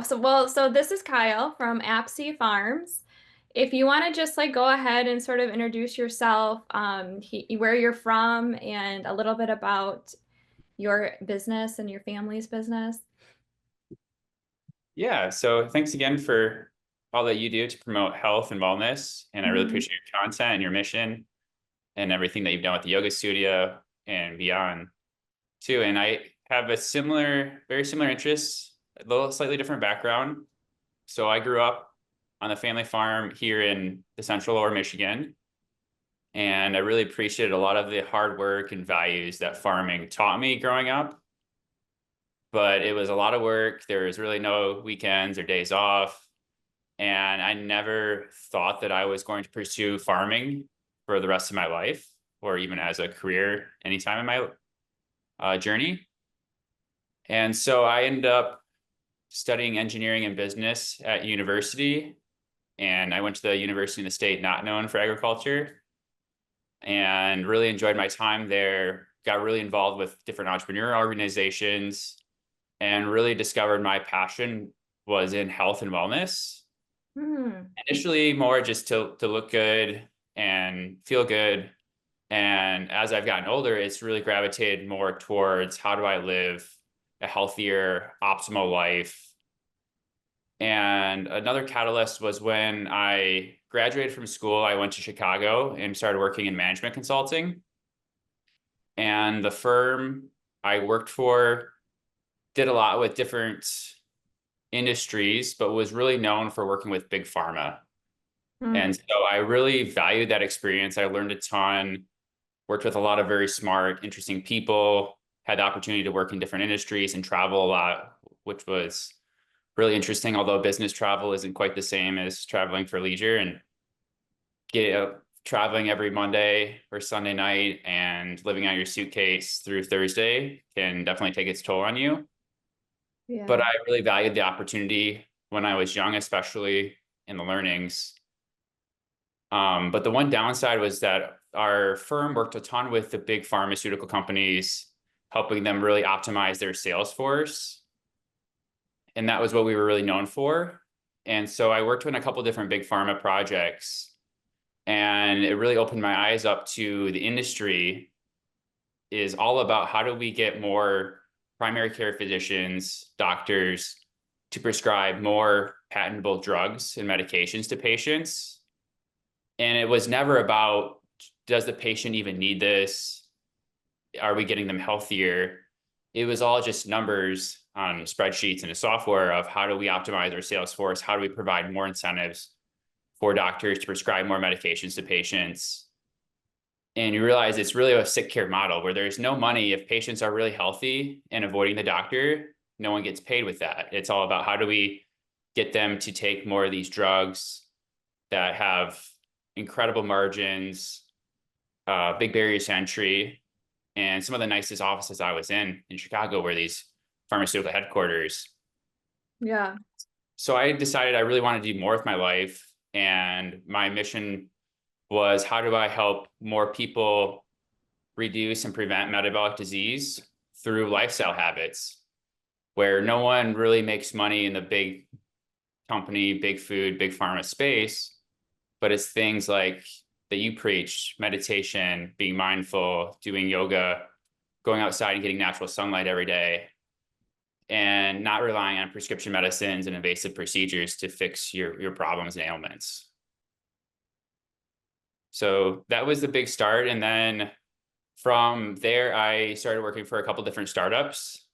So this is Kyle from Apsey Farms. If you want to just like go ahead and sort of introduce yourself, where you're from, and a little bit about your business and your family's business. Yeah, so thanks again for all that you do to promote health and wellness. And I really Mhm. appreciate your content and your mission and everything that you've done with the yoga studio and beyond too. And I have very similar interests, a little slightly different background. So I grew up on a family farm here in the central lower Michigan. And I really appreciated a lot of the hard work and values that farming taught me growing up. But it was a lot of work. There was really no weekends or days off. And I never thought that I was going to pursue farming for the rest of my life or even as a career anytime in my journey. And so I ended up studying engineering and business at university. And I went to the university in the state not known for agriculture and really enjoyed my time there. Got really involved with different entrepreneurial organizations and really discovered my passion was in health and wellness. Hmm. Initially more just to look good and feel good. And as I've gotten older, it's really gravitated more towards how do I live a healthier, optimal life. And another catalyst was when I graduated from school, I went to Chicago and started working in management consulting. And the firm I worked for did a lot with different industries, but was really known for working with big pharma. Hmm. And so I really valued that experience. I learned a ton, worked with a lot of very smart, interesting people, had the opportunity to work in different industries and travel a lot, which was really interesting. Although business travel isn't quite the same as traveling for leisure and traveling every Monday or Sunday night and living out your suitcase through Thursday can definitely take its toll on you. But Yeah. I really valued the opportunity when I was young, especially in the learnings. But the one downside was that our firm worked a ton with the big pharmaceutical companies, helping them really optimize their sales force. And that was what we were really known for. And so I worked on a couple different big pharma projects, and it really opened my eyes up to the industry is all about how do we get more primary care physicians, doctors to prescribe more patentable drugs and medications to patients. And it was never about, does the patient even need this? Are we getting them healthier? It was all just numbers on spreadsheets and a software of how do we optimize our sales force? How do we provide more incentives for doctors to prescribe more medications to patients? And you realize it's really a sick care model where there's no money if patients are really healthy and avoiding the doctor, no one gets paid with that. It's all about how do we get them to take more of these drugs that have incredible margins, big barriers to entry. And some of the nicest offices I was in Chicago were these pharmaceutical headquarters. Yeah. So I decided I really wanted to do more with my life. And my mission was how do I help more people reduce and prevent metabolic disease through lifestyle habits where no one really makes money in the big company, big food, big pharma space, but it's things like that you preach, meditation, being mindful, doing yoga, going outside and getting natural sunlight every day, and not relying on prescription medicines and invasive procedures to fix your problems and ailments. So that was the big start. And then from there, I started working for a couple different startups.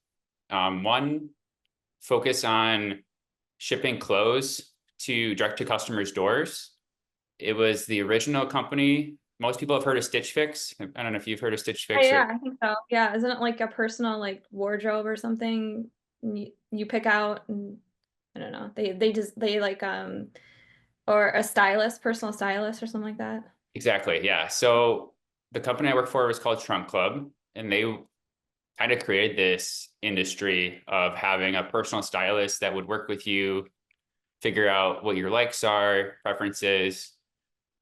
One focus on shipping clothes to direct to customers' doors. It was the original company. Most people have heard of Stitch Fix. I don't know if you've heard of Stitch Yeah, Fix or yeah, I think so. Yeah, isn't it like a personal like wardrobe or something you pick out and I don't know. They like or a stylist, personal stylist or something like that. exactly, yeah. So the company I work for was called Trunk Club, and they kind of created this industry of having a personal stylist that would work with you, figure out what your likes are, preferences,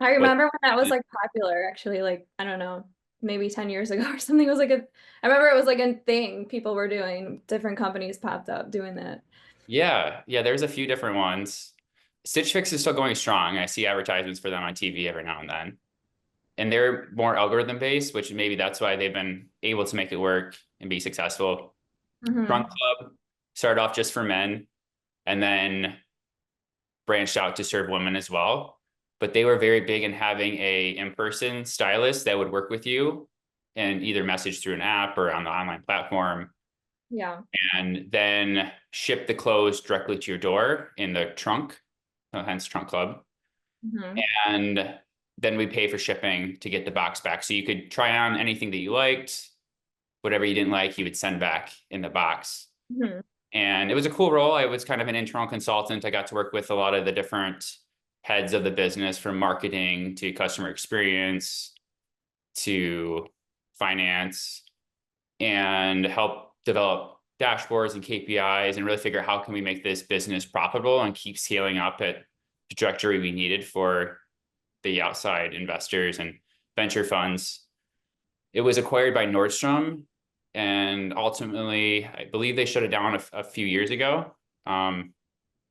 I what remember when that was like popular, actually, like I don't know, maybe 10 years ago or something. It was like I remember it was like a thing people were doing. Different companies popped up doing that. Yeah, there's a few different ones. Stitch Fix is still going strong. I see advertisements for them on TV every now and then. And they're more algorithm based, which maybe that's why they've been able to make it work and be successful. Trunk Hmm. Club started off just for men and then branched out to serve women as well. But they were very big in having a in-person stylist that would work with you and either message through an app or on the online platform Yeah. and then ship the clothes directly to your door in the trunk, hence Trunk Club. Hmm. And then we pay for shipping to get the box back. So you could try on anything that you liked, whatever you didn't like, you would send back in the box. Hmm. And it was a cool role. I was kind of an internal consultant. I got to work with a lot of the different heads of the business from marketing to customer experience to finance and help develop dashboards and KPIs and really figure out how can we make this business profitable and keep scaling up at the trajectory we needed for the outside investors and venture funds. It was acquired by Nordstrom, and ultimately, I believe they shut it down a few years ago.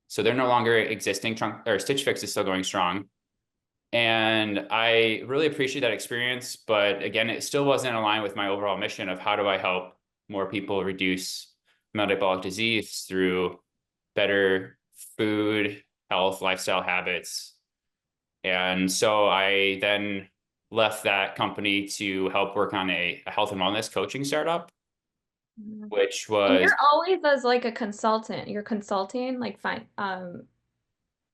So they're no longer existing. Trunk or Stitch Fix is still going strong, and I really appreciate that experience. But again, it still wasn't aligned with my overall mission of how do I help more people reduce metabolic disease through better food, health, lifestyle habits. And so I then left that company to help work on a health and wellness coaching startup, which And was you're always as like a consultant. You're consulting, like fine.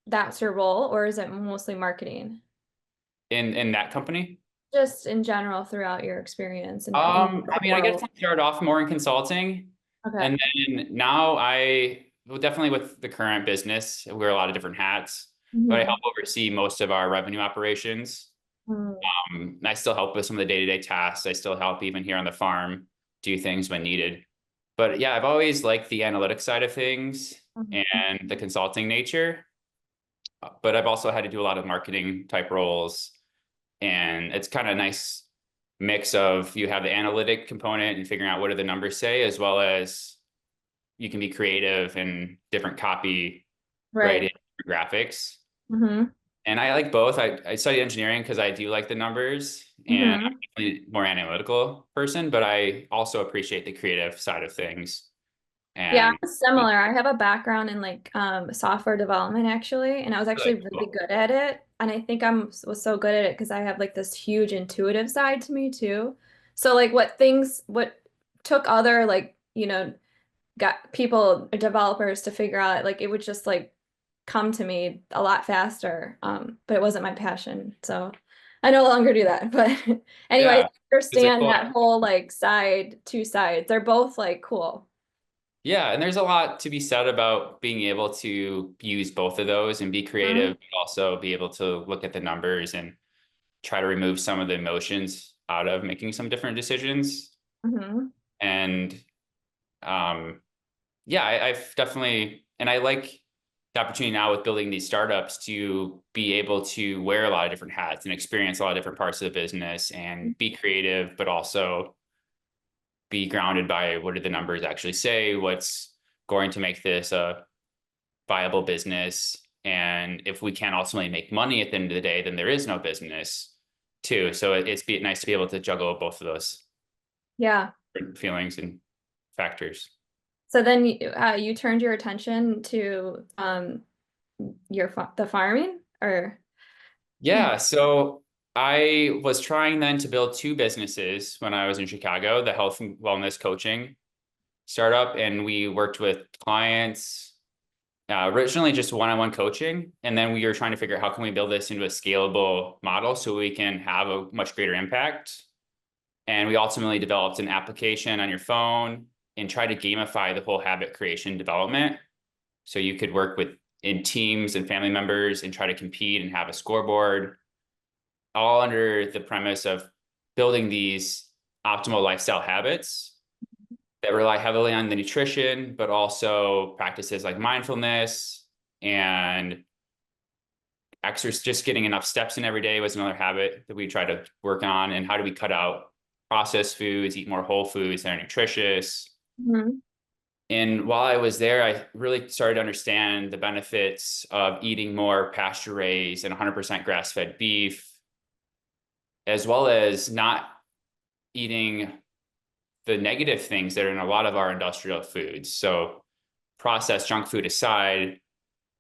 That's your role, or is it mostly marketing? in that company. Just in general throughout your experience in I the mean, I guess world. I started off more in consulting, Okay. and then now well, definitely with the current business, we wear a lot of different hats, but I Hmm. help oversee most of our revenue operations. I still help with some of the day-to-day tasks. I still help even here on the farm do things when needed. But yeah, I've always liked the analytics side of things Hmm. and the consulting nature. But I've also had to do a lot of marketing type roles. And it's kind of a nice mix of you have the analytic component and figuring out what do the numbers say, as well as you can be creative and different copy Right. writing, graphics. Hmm. And I like both. I studied engineering because I do like the numbers and I'm Hmm. definitely more analytical person, but I also appreciate the creative side of things. Yeah, And I'm similar. I have a background in like software development actually, and I was really actually really cool. good at it. And I think was so good at it because I have like this huge intuitive side to me too. So like what took other like, got people, developers to figure out like it would just like come to me a lot faster. But it wasn't my passion. So I no longer do that. But anyway, Yeah, I it's a understand cool. that whole like two sides. They're both like cool. Yeah, and there's a lot to be said about being able to use both of those and be creative, but also be able to look at the numbers and try to remove some of the emotions out of making some different decisions. Mm-hmm. And um, yeah, I've definitely, and I like the opportunity now with building these startups to be able to wear a lot of different hats and experience a lot of different parts of the business and be creative, but also be grounded by what do the numbers actually say, what's going to make this a viable business. And if we can't ultimately make money at the end of the day, then there is no business too. So nice to be able to juggle both of those Yeah. feelings and factors. So then you turned your attention to the farming or Yeah, so I was trying then to build two businesses when I was in Chicago, the health and wellness coaching startup, and we worked with clients, originally just one-on-one coaching, and then we were trying to figure out how can we build this into a scalable model so we can have a much greater impact. And we ultimately developed an application on your phone and try to gamify the whole habit creation development. So you could work with in teams and family members and try to compete and have a scoreboard, all under the premise of building these optimal lifestyle habits that rely heavily on the nutrition, but also practices like mindfulness and exercise. Just getting enough steps in every day was another habit that we try to work on. And how do we cut out processed foods, eat more whole foods that are nutritious? Mhm. And while I was there, I really started to understand the benefits of eating more pasture raised and 100% grass-fed beef, as well as not eating the negative things that are in a lot of our industrial foods. So processed junk food aside,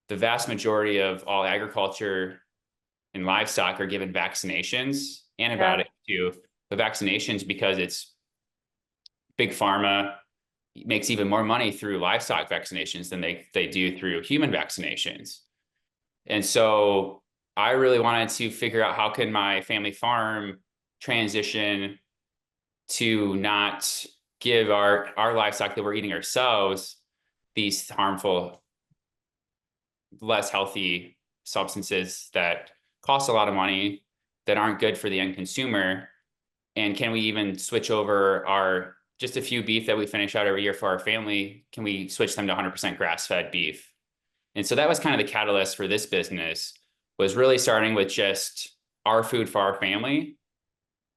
the vast majority of all agriculture and livestock are given vaccinations, Yeah. antibiotics too. The vaccinations, because it's big pharma makes even more money through livestock vaccinations than they do through human vaccinations. And so I really wanted to figure out how can my family farm transition to not give our livestock that we're eating ourselves these harmful, less healthy substances that cost a lot of money, that aren't good for the end consumer. And can we even switch over our just a few beef that we finish out every year for our family? Can we switch them to 100% grass-fed beef? And so that was kind of the catalyst for this business, was really starting with just our food for our family.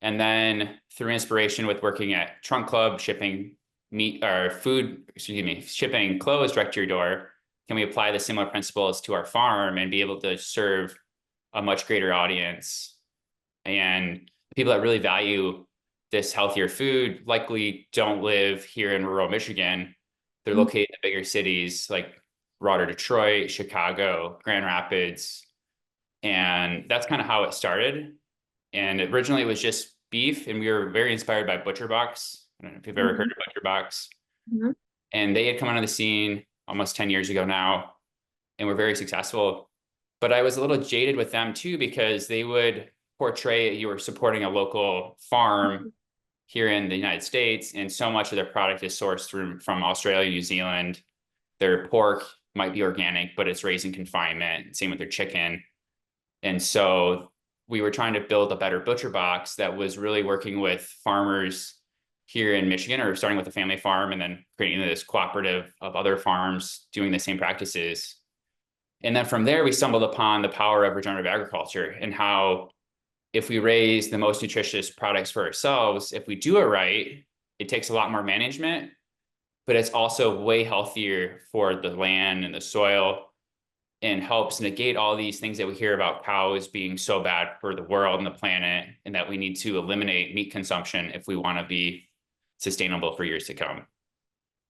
And then through inspiration with working at Trunk Club, shipping meat or food, excuse me, shipping clothes direct to your door, can we apply the similar principles to our farm and be able to serve a much greater audience? And people that really value this healthier food likely don't live here in rural Michigan. They're Mhm. located in the bigger cities like broader Detroit, Chicago, Grand Rapids. And that's kind of how it started. And originally it was just beef, and we were very inspired by Butcher Box. I don't know if you've ever heard Mhm. of Butcher Box. Mhm. And they had come onto the scene almost 10 years ago now, and were very successful. But I was a little jaded with them too, because they would portray you were supporting a local farm here in the United States, and so much of their product is sourced from Australia, New Zealand. Their pork might be organic, but it's raised in confinement. Same with their chicken. And so we were trying to build a better butcher box that was really working with farmers here in Michigan, or starting with a family farm and then creating this cooperative of other farms doing the same practices. And then from there, we stumbled upon the power of regenerative agriculture, and how if we raise the most nutritious products for ourselves, if we do it right, it takes a lot more management, but it's also way healthier for the land and the soil, and helps negate all these things that we hear about cows being so bad for the world and the planet, and that we need to eliminate meat consumption if we want to be sustainable for years to come.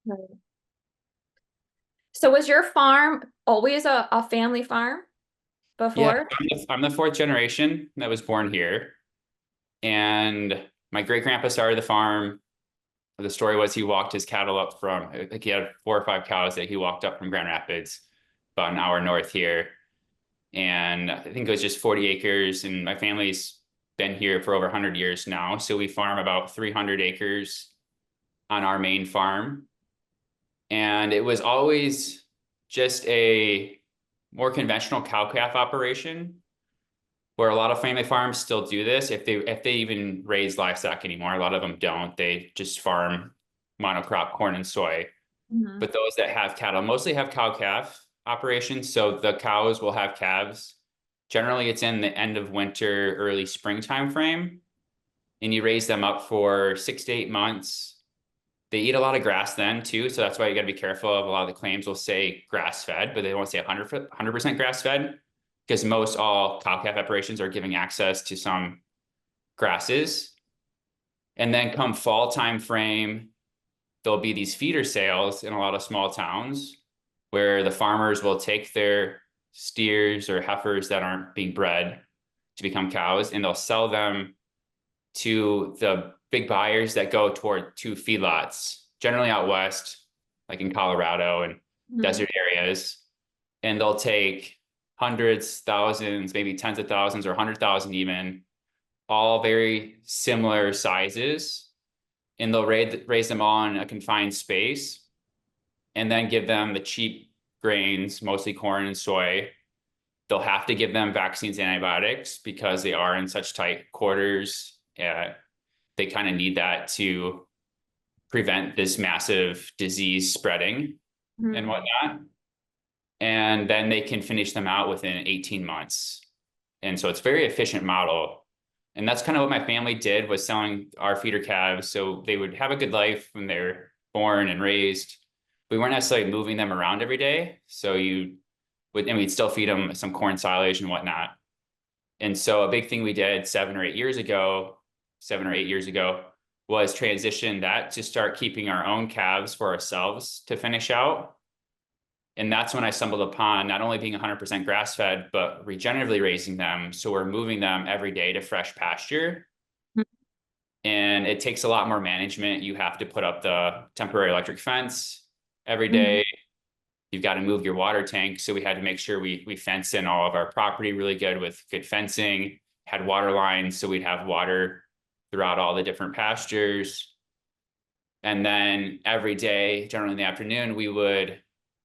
Right. So was your farm always a family farm Yeah, before? I'm the fourth generation that was born here. And my great grandpa started the farm. The story was he walked his cattle up from, I think he had 4 or 5 cows that he walked up from Grand Rapids, about an hour north here. And I think it was just 40 acres. And my family's been here for over 100 years now. So we farm about 300 acres on our main farm. And it was always just a more conventional cow-calf operation, where a lot of family farms still do this. If they even raise livestock anymore, a lot of them don't. They just farm monocrop corn and soy. Mhm. But those that have cattle mostly have cow-calf operations. So the cows will have calves. Generally, it's in the end of winter, early spring time frame, and you raise them up for 6 to 8 months. They eat a lot of grass then too, so that's why you got to be careful of a lot of the claims will say grass fed, but they won't say 100% grass fed, because most all cow calf operations are giving access to some grasses. And then come fall time frame, there'll be these feeder sales in a lot of small towns, where the farmers will take their steers or heifers that aren't being bred to become cows, and they'll sell them to the big buyers that go toward to feedlots, generally out west, like in Colorado and Mhm. desert areas. And they'll take hundreds, thousands, maybe tens of thousands or 100,000 even, all very similar sizes. And they'll raise them all in a confined space, and then give them the cheap grains, mostly corn and soy. They'll have to give them vaccines and antibiotics because they are in such tight quarters. They kind of need that to prevent this massive disease spreading and Mhm. whatnot. And then they can finish them out within 18 months. And so it's a very efficient model. And that's kind of what my family did, was selling our feeder calves. So they would have a good life when they're born and raised. we weren't necessarily moving them around every day. So and we'd still feed them some corn silage and whatnot. And so a big thing we did 7 or 8 years ago was transition that to start keeping our own calves for ourselves to finish out. And that's when I stumbled upon not only being 100% grass fed, but regeneratively raising them. So we're moving them every day to fresh pasture. And it takes a lot more management. You have to put up the temporary electric fence every Mhm. day. You've got to move your water tank. So we had to make sure we fence in all of our property really good with good fencing, had water lines. So we'd have water throughout all the different pastures. And then every day, generally in the afternoon, we would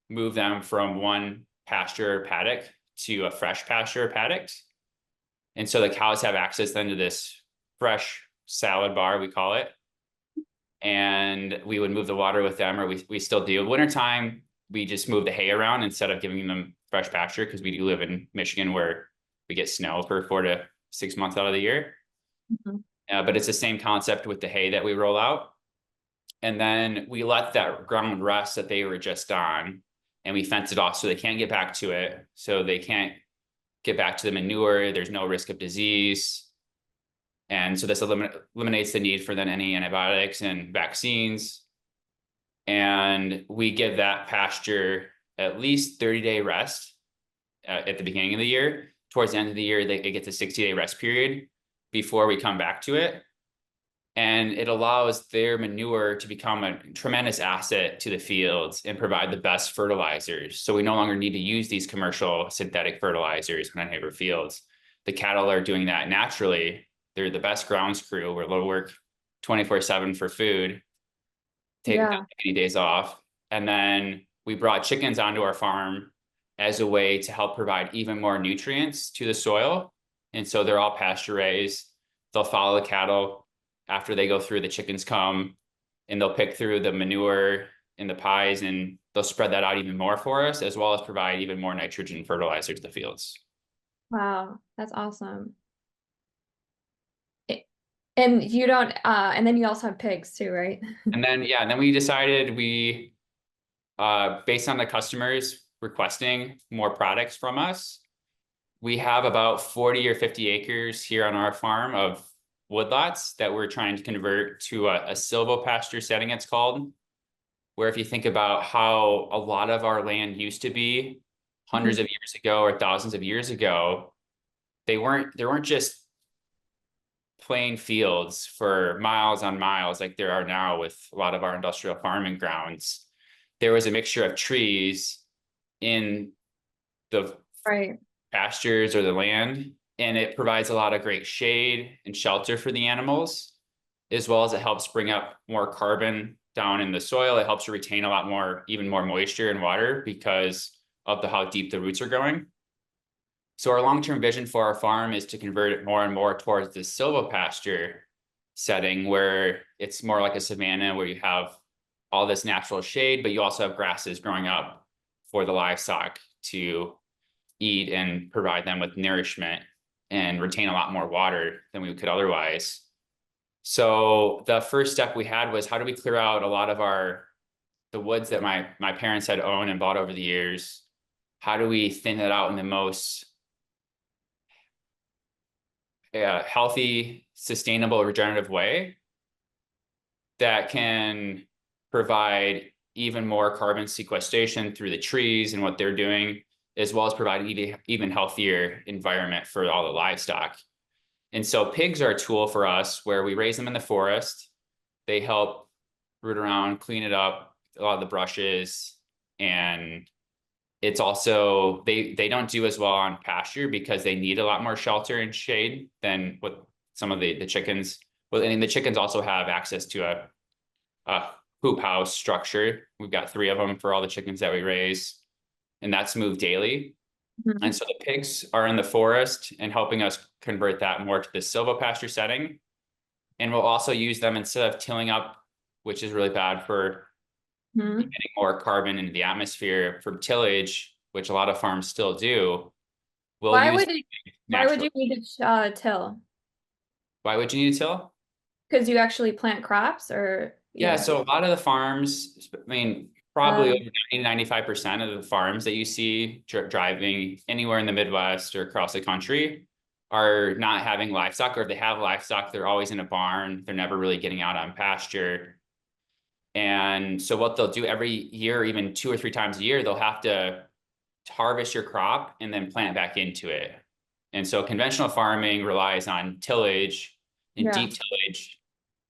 move them from one pasture paddock to a fresh pasture paddock. And so the cows have access then to this fresh salad bar, we call it. And we would move the water with them, or we still do. Wintertime, we just move the hay around instead of giving them fresh pasture because we do live in Michigan where we get snow for 4 to 6 months out of the year. Mhm. But it's the same concept with the hay that we roll out. And then we let that ground rest that they were just on, and we fence it off so they can't get back to it. So they can't get back to the manure. There's no risk of disease. And so this eliminates the need for then any antibiotics and vaccines. And we give that pasture at least 30-day rest at the beginning of the year. Towards the end of the year, it gets a 60-day rest period before we come back to it. And it allows their manure to become a tremendous asset to the fields and provide the best fertilizers. So we no longer need to use these commercial synthetic fertilizers on our fields. The cattle are doing that naturally. They're the best grounds crew where they'll work 24/7 for food, take Yeah. any days off. And then we brought chickens onto our farm as a way to help provide even more nutrients to the soil. And so they're all pasture raised. They'll follow the cattle. After they go through, the chickens come and they'll pick through the manure and the pies, and they'll spread that out even more for us, as well as provide even more nitrogen fertilizer to the fields. Wow, that's awesome. I- And you don't, and then you also have pigs too, right? And then, yeah, and then we decided based on the customers requesting more products from us, we have about 40 or 50 acres here on our farm of woodlots that we're trying to convert to a silvopasture setting, it's called, where if you think about how a lot of our land used to be hundreds Mhm. of years ago or thousands of years ago, there weren't just plain fields for miles on miles like there are now with a lot of our industrial farming grounds. There was a mixture of trees in the Right. pastures or the land, and it provides a lot of great shade and shelter for the animals, as well as it helps bring up more carbon down in the soil. It helps you retain a lot more, even more moisture and water because of how deep the roots are going. So our long-term vision for our farm is to convert it more and more towards the silvopasture setting, where it's more like a savanna where you have all this natural shade, but you also have grasses growing up for the livestock to eat and provide them with nourishment and retain a lot more water than we could otherwise. So the first step we had was, how do we clear out a lot of the woods that my parents had owned and bought over the years? How do we thin it out in the most healthy, sustainable, regenerative way that can provide even more carbon sequestration through the trees and what they're doing, as well as provide an even healthier environment for all the livestock. And so pigs are a tool for us where we raise them in the forest. They help root around, clean it up, a lot of the brushes. And it's also, they don't do as well on pasture because they need a lot more shelter and shade than what some of the chickens. Well, and the chickens also have access to a hoop house structure. We've got 3 of them for all the chickens that we raise, and that's moved daily. Mhm. And so the pigs are in the forest and helping us convert that more to the silvopasture setting. And we'll also use them instead of tilling up, which is really bad for Mhm. getting more carbon into the atmosphere from tillage, which a lot of farms still do. We'll Why use would it, why would natural. you need to till? Why would you need to till? Because you actually plant crops or Yeah, yeah. so a lot of the farms, I mean, probably Uh, over 95% of the farms that you see driving anywhere in the Midwest or across the country are not having livestock, or if they have livestock, they're always in a barn. They're never really getting out on pasture. And so what they'll do every year, even 2 or 3 times a year, they'll have to harvest your crop and then plant back into it. And so conventional farming relies on tillage and yeah. deep tillage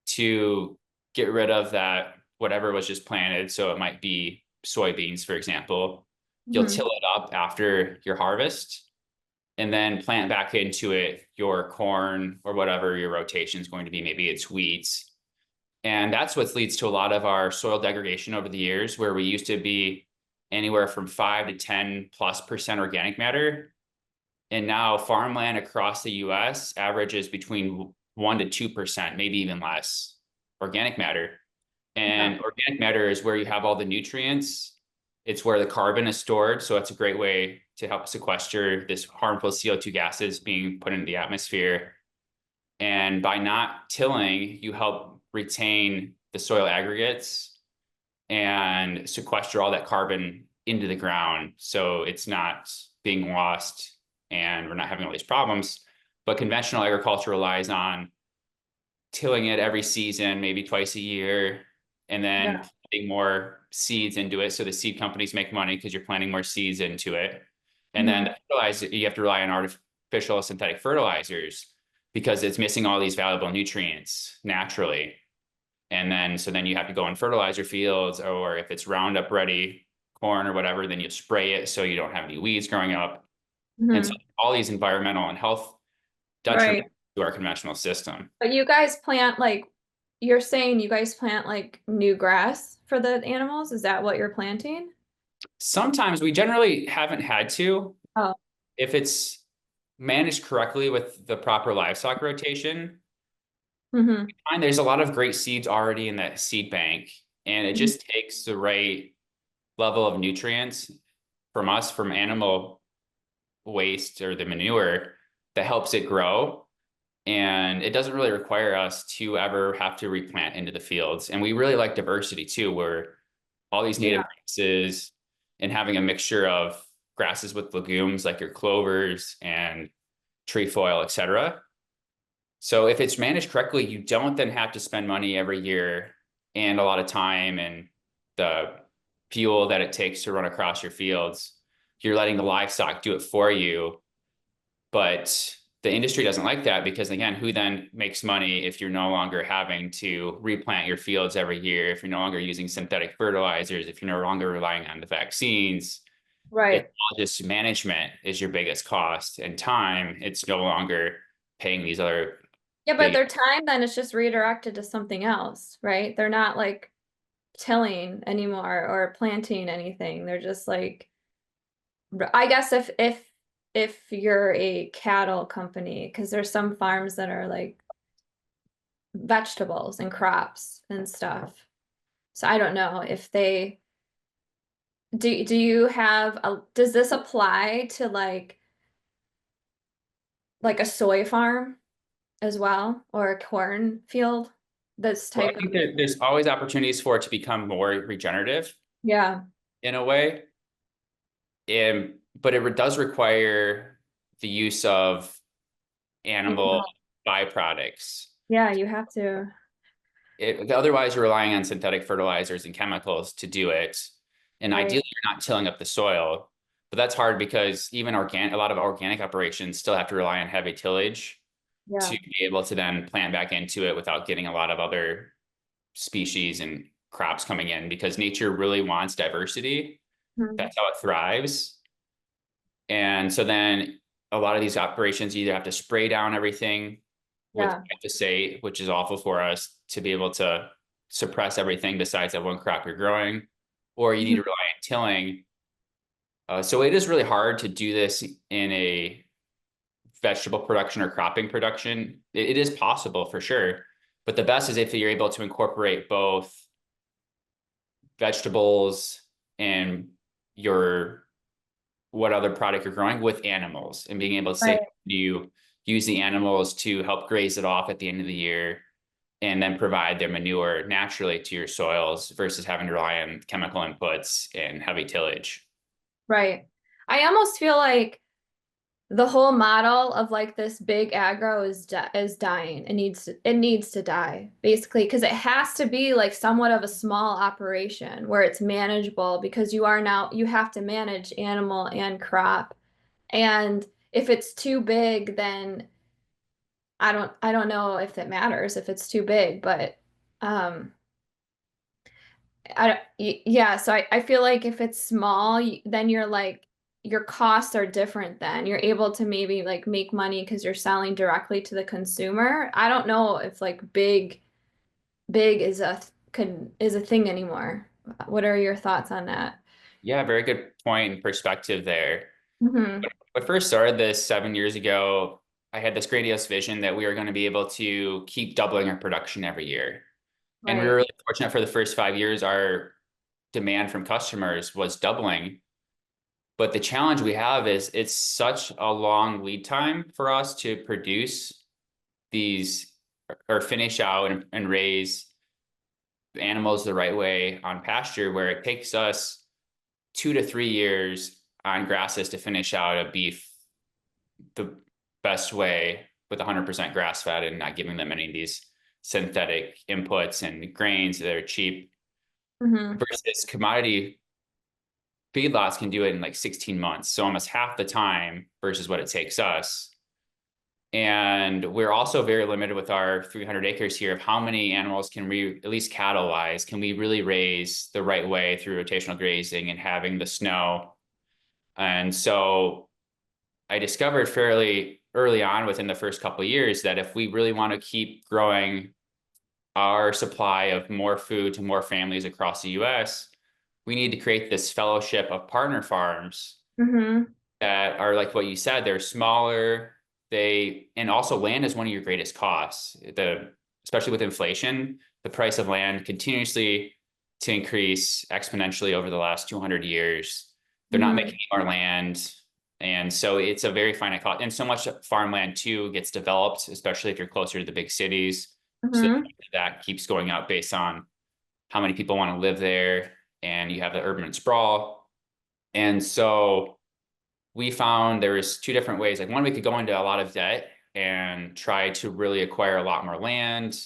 to get rid of that whatever was just planted. So it might be soybeans, for example. You'll Hmm. till it up after your harvest and then plant back into it your corn or whatever your rotation is going to be. Maybe it's wheat. And that's what leads to a lot of our soil degradation over the years, where we used to be anywhere from 5 to 10+% organic matter. And now farmland across the US averages between 1 to 2%, maybe even less organic matter. Yeah. And organic matter is where you have all the nutrients. It's where the carbon is stored. So it's a great way to help sequester this harmful CO2 gases being put into the atmosphere. And by not tilling, you help retain the soil aggregates and sequester all that carbon into the ground. So it's not being lost and we're not having all these problems. But conventional agriculture relies on tilling it every season, maybe twice a year, and then Yeah. putting more seeds into it. So the seed companies make money because you're planting more seeds into it. And then Hmm. the fertilizer, you have to rely on artificial synthetic fertilizers because it's missing all these valuable nutrients naturally. And then, so then you have to go in fertilizer fields, or if it's Roundup ready corn or whatever, then you spray it so you don't have any weeds growing up. And so Hmm. all these environmental and health detriments Right. to our conventional system. But you guys plant like, you're saying you guys plant like new grass for the animals? Is that what you're planting? Sometimes we generally haven't had to, Oh. if it's managed correctly with the proper livestock rotation. Hmm. And there's a lot of great seeds already in that seed bank, and it just takes the right level of nutrients from us, from animal waste or the manure that helps it grow. And it doesn't really require us to ever have to replant into the fields. And we really like diversity too, where all these native Yeah. grasses and having a mixture of grasses with legumes like your clovers and trefoil, etc. So if it's managed correctly, you don't then have to spend money every year and a lot of time and the fuel that it takes to run across your fields. You're letting the livestock do it for you. But the industry doesn't like that because, again, who then makes money if you're no longer having to replant your fields every year, if you're no longer using synthetic fertilizers, if you're no longer relying on the vaccines? It's Right. all just management is your biggest cost, and time. It's no longer paying these other Yeah, but big. their time then is just redirected to something else, right? They're not like tilling anymore or planting anything. They're just like, I guess if you're a cattle company, because there's some farms that are like vegetables and crops and stuff. So I don't know if they do you have a does this apply to like a soy farm as well or a corn field? This Well, type I of think that there's always opportunities for it to become more regenerative yeah. in a way. But it does require the use of animal Yeah, byproducts. yeah, you have to. Otherwise, you're relying on synthetic fertilizers and chemicals to do it. And Right. ideally, you're not tilling up the soil. But that's hard because even a lot of organic operations still have to rely on heavy tillage to Yeah. be able to then plant back into it without getting a lot of other species and crops coming in, because nature really wants diversity. Mhm. That's how it thrives. And so then a lot of these operations, you either have to spray down everything with Yeah. glyphosate, which is awful for us, to be able to suppress everything besides that one crop you're growing, or you need Mhm. to rely on tilling. So it is really hard to do this in a vegetable production or cropping production. It is possible for sure, but the best is if you're able to incorporate both vegetables and your what other product you're growing with animals, and being able to say, Right. do you use the animals to help graze it off at the end of the year, and then provide their manure naturally to your soils versus having to rely on chemical inputs and heavy tillage. Right. I almost feel like the whole model of like this big agro is dying. It needs to die basically because it has to be like somewhat of a small operation where it's manageable because you have to manage animal and crop. And if it's too big, then I don't know if it matters if it's too big, but um yeah, so I feel like if it's small, then you're like your costs are different then. You're able to maybe like make money because you're selling directly to the consumer. I don't know if like big is a thing anymore. What are your thoughts on that? Yeah, very good point and perspective there. Hmm. When I first started this 7 years ago, I had this grandiose vision that we were going to be able to keep doubling our production every year. And we were Right. really fortunate for the first 5 years, our demand from customers was doubling. But the challenge we have is it's such a long lead time for us to produce these or finish out and raise animals the right way on pasture, where it takes us 2 to 3 years on grasses to finish out a beef the best way with 100% grass fed and not giving them any of these synthetic inputs and grains that are cheap Hmm. versus commodity feedlots can do it in like 16 months. So almost half the time versus what it takes us. And we're also very limited with our 300 acres here of how many animals can we, at least cattle wise, can we really raise the right way through rotational grazing and having the snow. And so I discovered fairly early on within the first couple of years that if we really want to keep growing our supply of more food to more families across the US, we need to create this fellowship of partner farms Hmm. that are like what you said, they're smaller, and also land is one of your greatest costs. Especially with inflation, the price of land continuously to increase exponentially over the last 200 years. They're not Hmm. making more land. And so it's a very finite cost. And so much farmland too gets developed, especially if you're closer to the big cities. So Hmm. that keeps going up based on how many people want to live there. And you have the urban sprawl. And so we found there was two different ways. Like one, we could go into a lot of debt and try to really acquire a lot more land.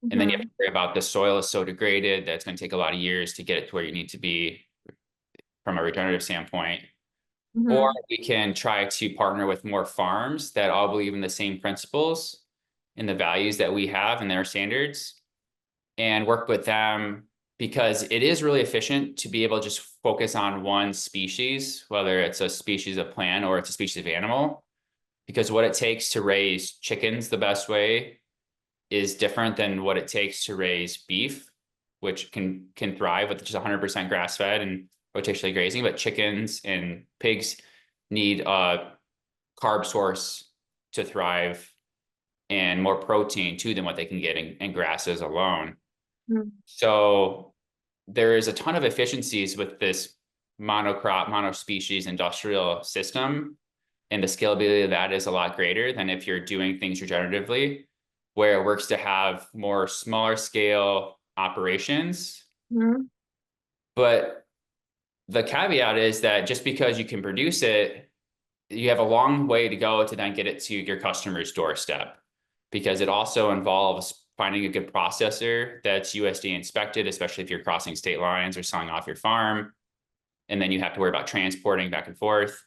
And then you have to Hmm. worry about the soil is so degraded that it's going to take a lot of years to get it to where you need to be from a regenerative standpoint. Or Hmm. we can try to partner with more farms that all believe in the same principles and the values that we have and their standards and work with them because it is really efficient to be able to just focus on one species, whether it's a species of plant or it's a species of animal, because what it takes to raise chickens the best way is different than what it takes to raise beef, which can thrive with just 100% grass fed and rotationally grazing. But chickens and pigs need a carb source to thrive and more protein too than what they can get in grasses alone. So there is a ton of efficiencies with this monocrop, monospecies industrial system. And the scalability of that is a lot greater than if you're doing things regeneratively, where it works to have more smaller scale operations. Hmm. But the caveat is that just because you can produce it, you have a long way to go to then get it to your customer's doorstep because it also involves finding a good processor that's USDA inspected, especially if you're crossing state lines or selling off your farm. And then you have to worry about transporting back and forth.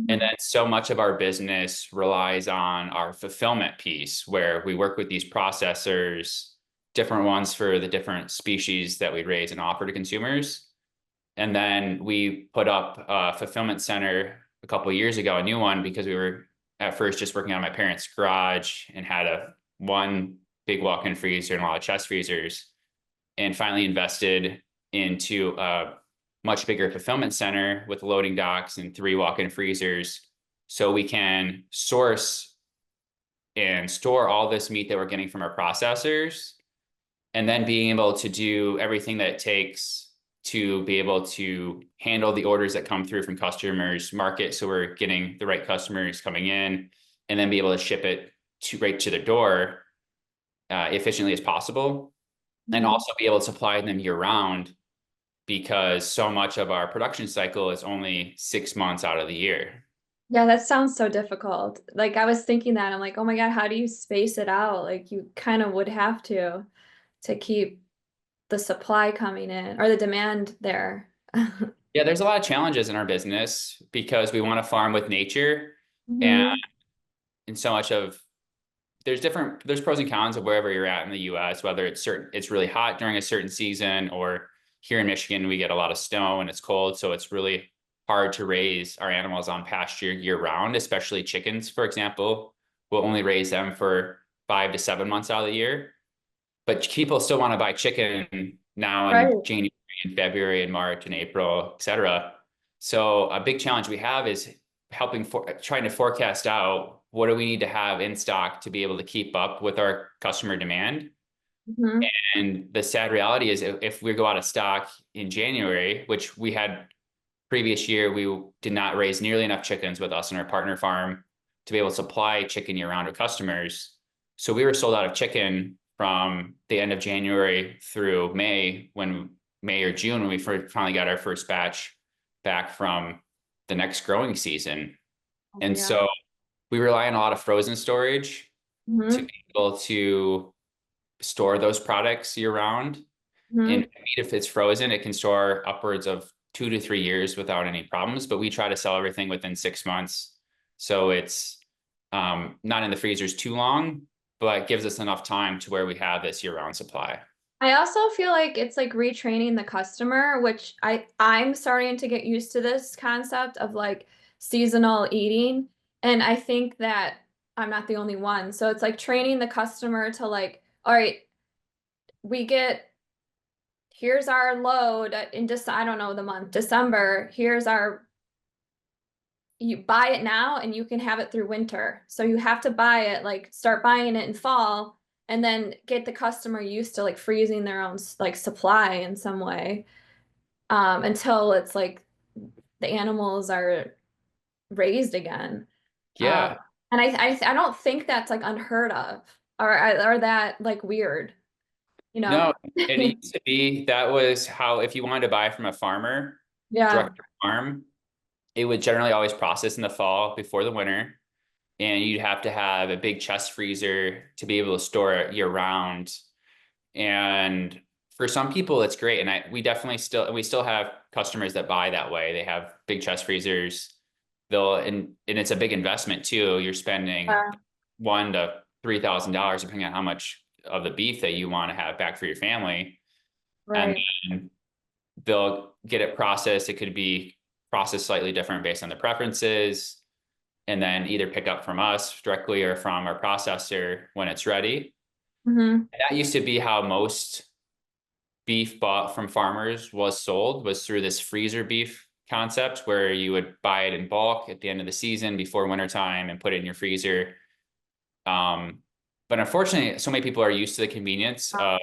And then Hmm. so much of our business relies on our fulfillment piece, where we work with these processors, different ones for the different species that we raise and offer to consumers. And then we put up a fulfillment center a couple of years ago, a new one, because we were at first just working on my parents' garage and had one big walk-in freezer and a lot of chest freezers, and finally invested into a much bigger fulfillment center with loading docks and 3 walk-in freezers, so we can source and store all this meat that we're getting from our processors, and then being able to do everything that it takes to be able to handle the orders that come through from customers, market so we're getting the right customers coming in, and then be able to ship it right to the door efficiently as possible, and Mhm. also be able to supply them year round because so much of our production cycle is only 6 months out of the year. Yeah, that sounds so difficult. Like I was thinking that I'm like, oh my God, how do you space it out? Like you kind of would have to keep the supply coming in or the demand there. Yeah, there's a lot of challenges in our business because we want to farm with nature, and Hmm. so much of there's pros and cons of wherever you're at in the US, whether it's really hot during a certain season, or here in Michigan we get a lot of snow and it's cold, so it's really hard to raise our animals on pasture year round, especially chickens, for example. We'll only raise them for 5 to 7 months out of the year. But people still want to buy chicken now in Right. January and February and March and April, et cetera. So a big challenge we have is trying to forecast out what do we need to have in stock to be able to keep up with our customer demand. Hmm. And the sad reality is if we go out of stock in January, which we had previous year, we did not raise nearly enough chickens with us and our partner farm to be able to supply chicken year round to customers. So we were sold out of chicken from the end of January through May or June, when we finally got our first batch back from the next growing season. Oh my And God. so we rely on a lot of frozen storage to Hmm. be able to store those products year round. And Hmm. meat, if it's frozen, it can store upwards of 2 to 3 years without any problems. But we try to sell everything within 6 months. So it's not in the freezers too long, but gives us enough time to where we have this year-round supply. I also feel like it's like retraining the customer, which I'm starting to get used to this concept of like seasonal eating. And I think that I'm not the only one. So it's like training the customer to like, all right, we get here's our load in just I don't know the month, December. Here's our you buy it now and you can have it through winter. So you have to buy it, like start buying it in fall and then get the customer used to like freezing their own like supply in some way until it's like the animals are raised again. Um, Yeah, and I don't think that's like unheard of or that like weird, you know? no, it used to be that was how, if you wanted to buy from a farmer, Yeah, direct from farm, it would generally always process in the fall before the winter. And you'd have to have a big chest freezer to be able to store it year round. And for some people, it's great. And we still have customers that buy that way. They have big chest freezers. And it's a big investment too. You're spending uh, $1,000 to $3,000 depending on how much of the beef that you want to have back for your family. And right. then they'll get it processed. It could be processed slightly different based on the preferences, and then either pick up from us directly or from our processor when it's ready. Hmm. That used to be how most beef bought from farmers was through this freezer beef concept, where you would buy it in bulk at the end of the season before wintertime and put it in your freezer. Um, but unfortunately, so many people are used to the convenience of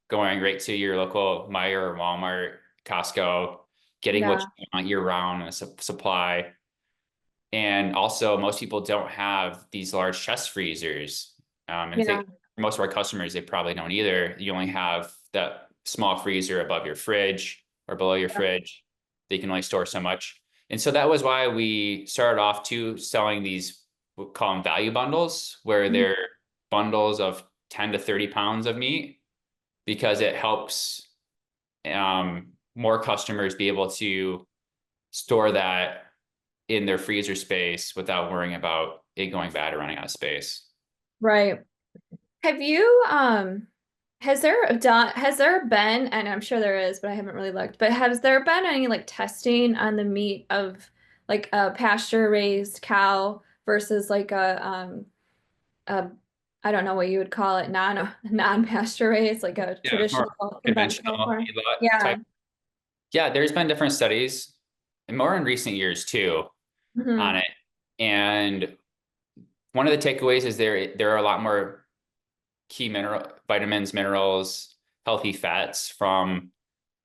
going right to your local Meijer or Walmart, Costco, getting what Yeah, you want year round, a supply. And also, most people don't have these large chest freezers. And I yeah, think most of our customers, they probably don't either. You only have that small freezer above your fridge or below your fridge. They can only store so much. And so that was why we started off too selling these, we call them value bundles, where mhm, they're bundles of 10 to 30 pounds of meat, because it helps more customers be able to store that in their freezer space without worrying about it going bad or running out of space. right. Have you has there been, and I'm sure there is, but I haven't really looked, but has there been any like testing on the meat of like a pasture raised cow versus like a I don't know what you would call it, non-pasture raised, like a Yeah, more traditional conventional conventional farm? feedlot Yeah. type. Yeah, there's been different studies, and more in recent years too, on Hmm. it. And one of the takeaways is there are a lot more key vitamins, minerals, healthy fats from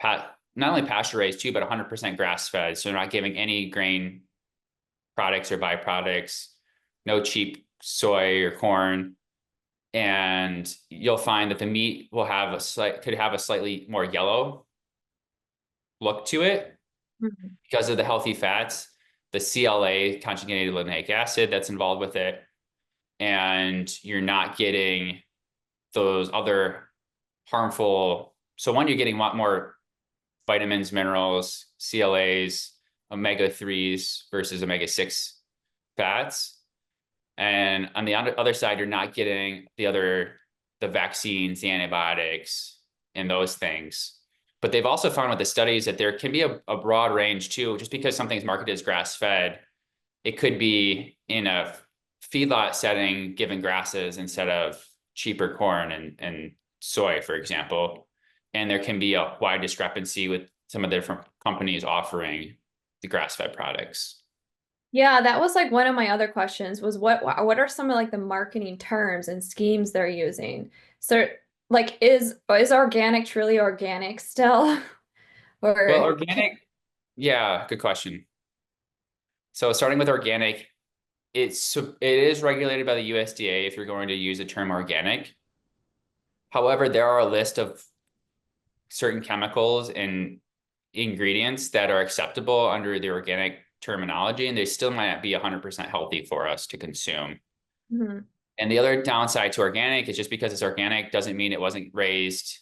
not only pasture raised too, but 100% grass fed. So they're not giving any grain products or byproducts, no cheap soy or corn. And you'll find that the meat will have could have a slightly more yellow look to it Mhm. because of the healthy fats, the CLA, conjugated linoleic acid, that's involved with it. And you're not getting those other harmful. So one, you're getting a lot more vitamins, minerals, CLAs, omega-3s versus omega-6 fats. And on the other side, you're not getting the vaccines, the antibiotics, and those things. But they've also found with the studies that there can be a broad range too. Just because something's marketed as grass-fed, it could be in a feedlot setting given grasses instead of cheaper corn and soy, for example. And there can be a wide discrepancy with some of the different companies offering the grass-fed products. Yeah, that was like one of my other questions was what are some of like the marketing terms and schemes they're using? So like is organic truly organic still? Well, Or organic, yeah, good question. So starting with organic, it is regulated by the USDA if you're going to use the term organic. However, there are a list of certain chemicals and ingredients that are acceptable under the organic terminology, and they still might not be 100% healthy for us to consume. Mhm. And the other downside to organic is just because it's organic doesn't mean it wasn't raised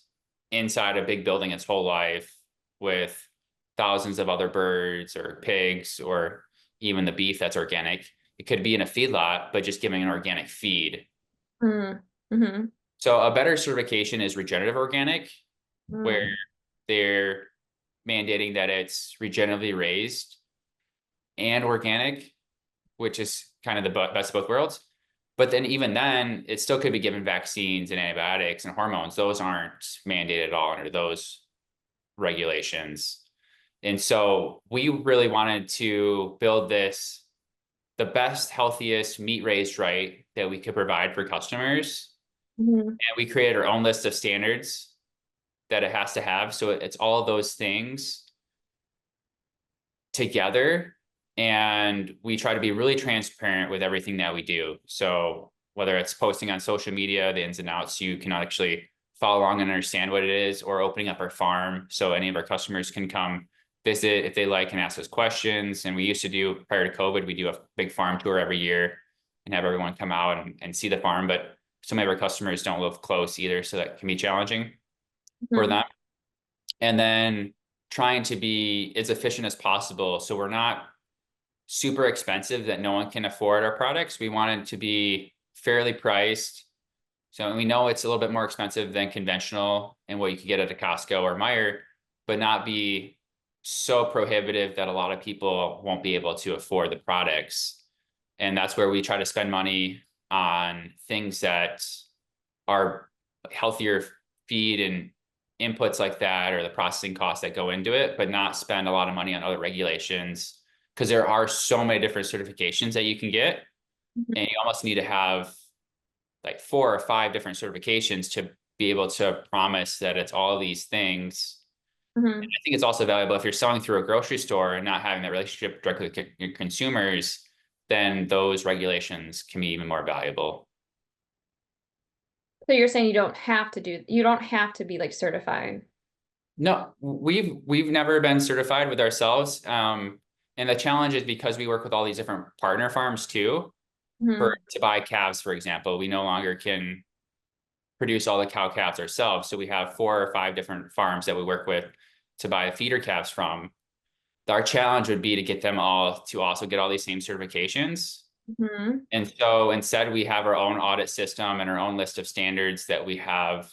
inside a big building its whole life with thousands of other birds or pigs or even the beef that's organic. It could be in a feedlot, but just giving an organic feed. Mhm. Mhm. So a better certification is regenerative organic, where Mhm. they're mandating that it's regeneratively raised and organic, which is kind of the best of both worlds. But then even then, it still could be given vaccines and antibiotics and hormones. Those aren't mandated at all under those regulations. And so we really wanted to build the best, healthiest meat raised right that we could provide for customers. Mhm. And we created our own list of standards that it has to have. So it's all of those things together. And we try to be really transparent with everything that we do. So whether it's posting on social media, the ins and outs, you can actually follow along and understand what it is, or opening up our farm so any of our customers can come visit if they like and ask us questions. And we used to do, prior to COVID, we do a big farm tour every year and have everyone come out and see the farm. But some of our customers don't live close either, so that can be challenging for Mhm. them. And then trying to be as efficient as possible. So we're not super expensive that no one can afford our products. We want it to be fairly priced. So we know it's a little bit more expensive than conventional and what you could get at a Costco or Meijer, but not be so prohibitive that a lot of people won't be able to afford the products. And that's where we try to spend money on things that are healthier feed and inputs like that, or the processing costs that go into it, but not spend a lot of money on other regulations, because there are so many different certifications that you can get. And you almost need to have like 4 or 5 different certifications to be able to promise that it's all of these things. And Mhm. I think it's also valuable if you're selling through a grocery store and not having that relationship directly with your consumers, then those regulations can be even more valuable. So you're saying you don't have to be like certified. No, we've never been certified with ourselves. And the challenge is because we work with all these different partner farms too. For Mhm. to buy calves, for example, we no longer can produce all the cow calves ourselves. So we have 4 or 5 different farms that we work with to buy feeder calves from. Our challenge would be to get them all to also get all these same certifications. Mhm. And so instead, we have our own audit system and our own list of standards that we have.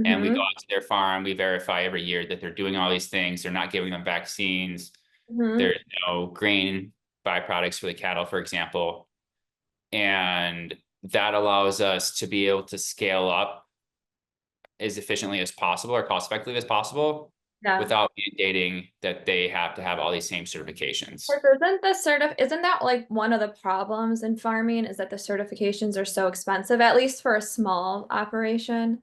And we go Mhm. out to their farm, we verify every year that they're doing all these things. They're not giving them vaccines. Mhm. There's no grain byproducts for the cattle, for example. And that allows us to be able to scale up as efficiently as possible or cost effectively as possible Yeah. without mandating that they have to have all these same certifications. Like, isn't that like one of the problems in farming is that the certifications are so expensive, at least for a small operation?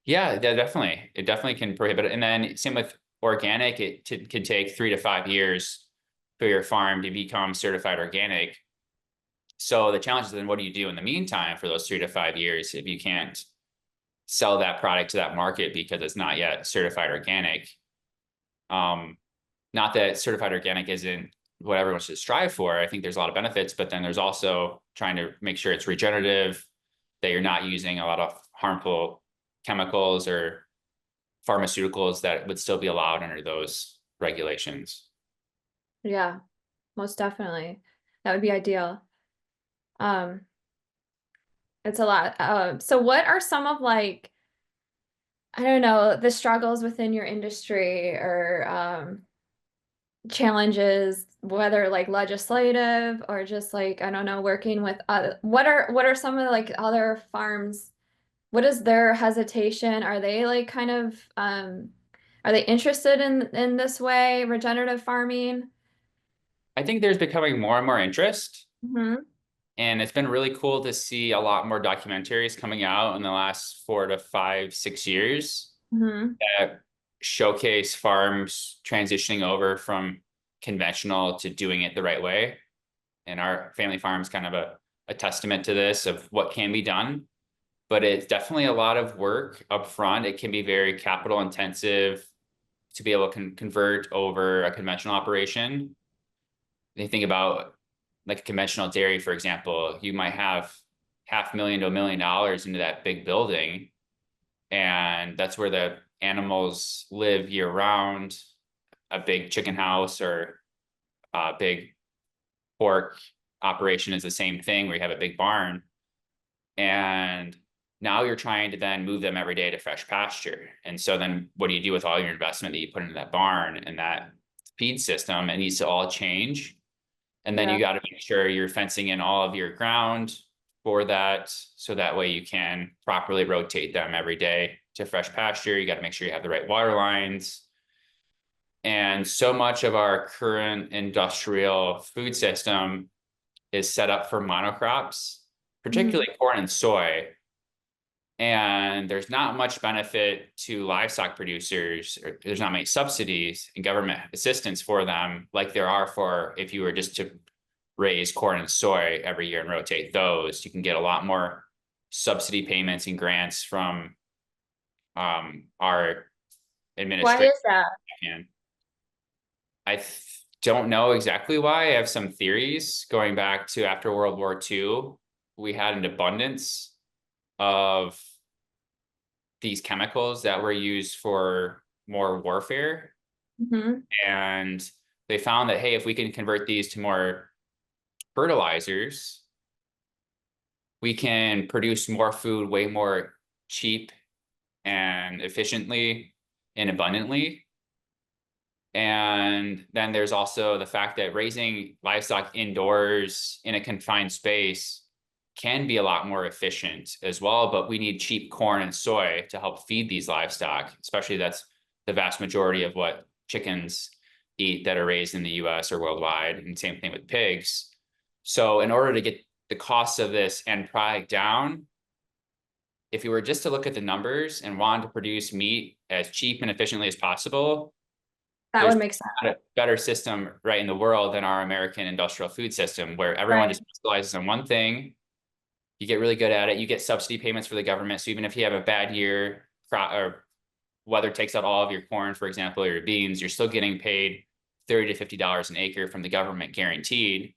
Yeah, definitely. It definitely can prohibit it. And then same with organic, can take 3 to 5 years for your farm to become certified organic. So the challenge is then what do you do in the meantime for those 3 to 5 years if you can't sell that product to that market because it's not yet certified organic? Not that certified organic isn't what everyone should strive for. I think there's a lot of benefits, but then there's also trying to make sure it's regenerative, that you're not using a lot of harmful chemicals or pharmaceuticals that would still be allowed under those regulations. Yeah, most definitely. That would be ideal. Um, it's a lot. So what are some of like, I don't know, the struggles within your industry or challenges, whether like legislative or just like, I don't know, working with what are some of like other farms? What is their hesitation? Are they like kind of are they interested in this way, regenerative farming? I think there's becoming more and more interest, Hmm. and it's been really cool to see a lot more documentaries coming out in the last 4 to 5, 6 years Hmm. that showcase farms transitioning over from conventional to doing it the right way. And our family farm is kind of a testament to this of what can be done. But it's definitely a lot of work up front. It can be very capital intensive to be able to convert over a conventional operation. You think about like a conventional dairy, for example, you might have $500,000 to $1 million into that big building, and that's where the animals live year round. A big chicken house or a big pork operation is the same thing where you have a big barn. And now you're trying to then move them every day to fresh pasture. And so then what do you do with all your investment that you put into that barn and that feed system? It needs to all change. And then Yeah. you got to make sure you're fencing in all of your ground for that. So that way you can properly rotate them every day to fresh pasture. You got to make sure you have the right water lines. And so much of our current industrial food system is set up for monocrops, Mhm. particularly corn and soy. And there's not much benefit to livestock producers, or there's not many subsidies and government assistance for them like there are for if you were just to raise corn and soy every year and rotate those. You can get a lot more subsidy payments and grants from our Why administration. is that? I don't know exactly why. I have some theories going back to after World War II. We had an abundance of these chemicals that were used for more warfare. Hmm. And they found that, hey, if we can convert these to more fertilizers, we can produce more food way more cheap and efficiently and abundantly. And then there's also the fact that raising livestock indoors in a confined space can be a lot more efficient as well, but we need cheap corn and soy to help feed these livestock, especially that's the vast majority of what chickens eat that are raised in the US or worldwide, and same thing with pigs. So in order to get the costs of this end product down, if you were just to look at the numbers and wanted to produce meat as cheap and efficiently as possible, That there's would make sense. not a better system right in the world than our American industrial food system, where everyone Right. just specializes on one thing. You get really good at it. You get subsidy payments for the government. So even if you have a bad year, crop or weather takes out all of your corn, for example, or your beans, you're still getting paid $30 to $50 an acre from the government guaranteed.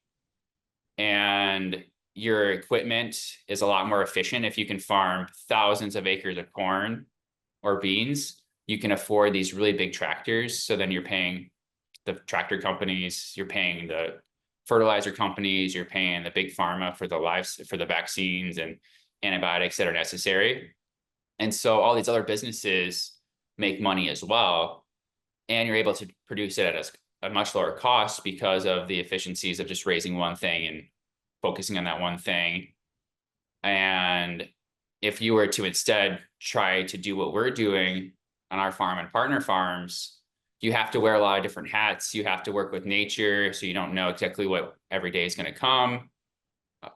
And your equipment is a lot more efficient if you can farm thousands of acres of corn or beans. You can afford these really big tractors. So then you're paying the tractor companies, you're paying the fertilizer companies, you're paying the big pharma for the lives for the vaccines and antibiotics that are necessary. And so all these other businesses make money as well. And you're able to produce it at a much lower cost because of the efficiencies of just raising one thing and focusing on that one thing. And if you were to instead try to do what we're doing on our farm and partner farms, you have to wear a lot of different hats. You have to work with nature, so you don't know exactly what every day is going to come.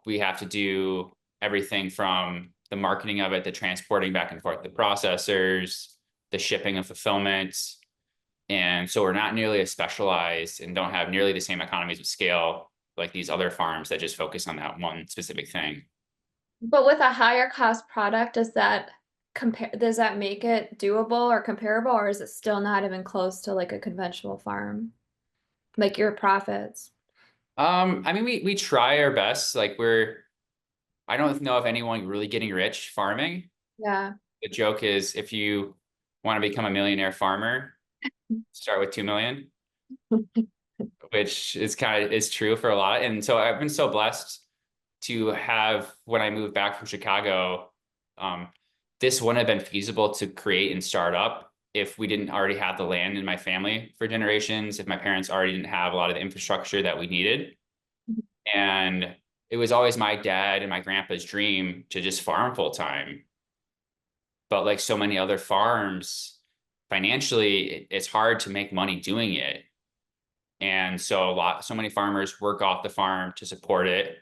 We have to do everything from the marketing of it, the transporting back and forth, the processors, the shipping and fulfillment. And so we're not nearly as specialized and don't have nearly the same economies of scale like these other farms that just focus on that one specific thing. But with a higher cost product, does that make it doable or comparable, or is it still not even close to like a conventional farm? Like your profits? I mean, we try our best. Like I don't know of anyone really getting rich farming. Yeah. The joke is if you want to become a millionaire farmer, start with 2 million, which is true for a lot. And so I've been so blessed to have, when I moved back from Chicago, um, this wouldn't have been feasible to create and start up if we didn't already have the land in my family for generations, if my parents already didn't have a lot of the infrastructure that we needed. And it was always my dad and my grandpa's dream to just farm full time. But like so many other farms, financially, it's hard to make money doing it. And so many farmers work off the farm to support it.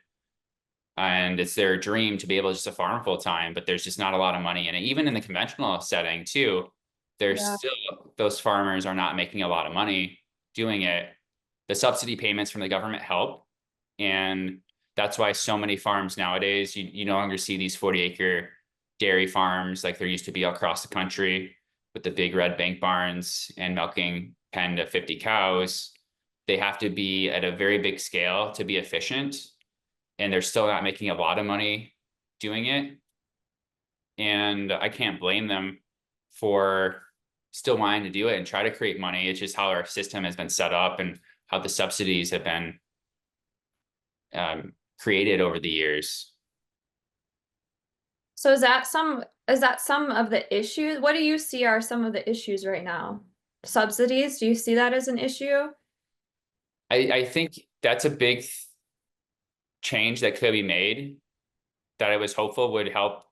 And it's their dream to be able just to farm full time, but there's just not a lot of money in it. Even in the conventional setting too, there's Yeah. still, those farmers are not making a lot of money doing it. The subsidy payments from the government help. And that's why so many farms nowadays, you no longer see these 40-acre dairy farms like there used to be across the country with the big red bank barns and milking 10 to 50 cows. They have to be at a very big scale to be efficient, and they're still not making a lot of money doing it. And I can't blame them for still wanting to do it and try to create money. It's just how our system has been set up and how the subsidies have been created over the years. So is that some of the issues? What do you see are some of the issues right now? Subsidies, do you see that as an issue? I think that's a big change that could be made that I was hopeful would help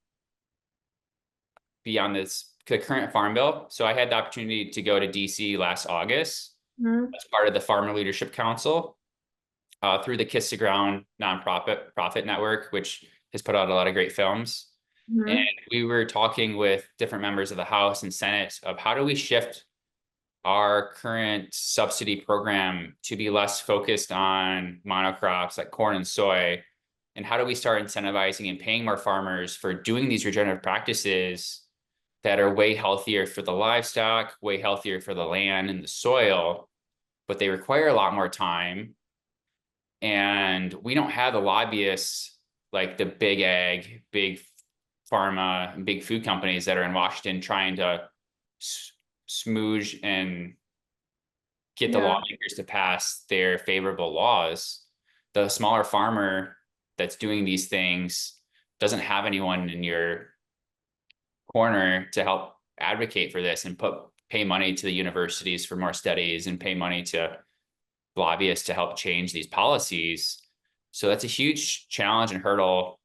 be on the current farm bill. So I had the opportunity to go to DC last August Mhm. as part of the Farmer Leadership Council through the Kiss the Ground profit network, which has put out a lot of great films. And Mhm. we were talking with different members of the House and Senate of how do we shift our current subsidy program to be less focused on monocrops like corn and soy, and how do we start incentivizing and paying more farmers for doing these regenerative practices that are way healthier for the livestock, way healthier for the land and the soil, but they require a lot more time. And we don't have the lobbyists like the big ag, big pharma, big food companies that are in Washington trying to smooge and get the Yeah. lawmakers to pass their favorable laws. The smaller farmer that's doing these things doesn't have anyone in your corner to help advocate for this and pay money to the universities for more studies and pay money to lobbyists to help change these policies. So that's a huge challenge and hurdle.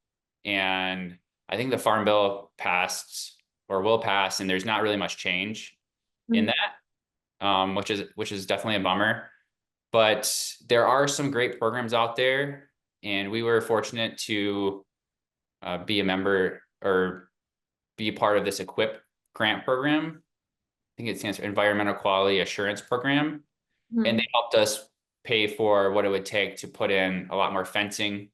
And I think the farm bill passed or will pass, and there's not really much change in Mhm. that, which is definitely a bummer. But there are some great programs out there, and we were fortunate to be a member or be a part of this EQUIP grant program. I think it stands for Environmental Quality Assurance Program, and Mhm. they helped us pay for what it would take to put in a lot more fencing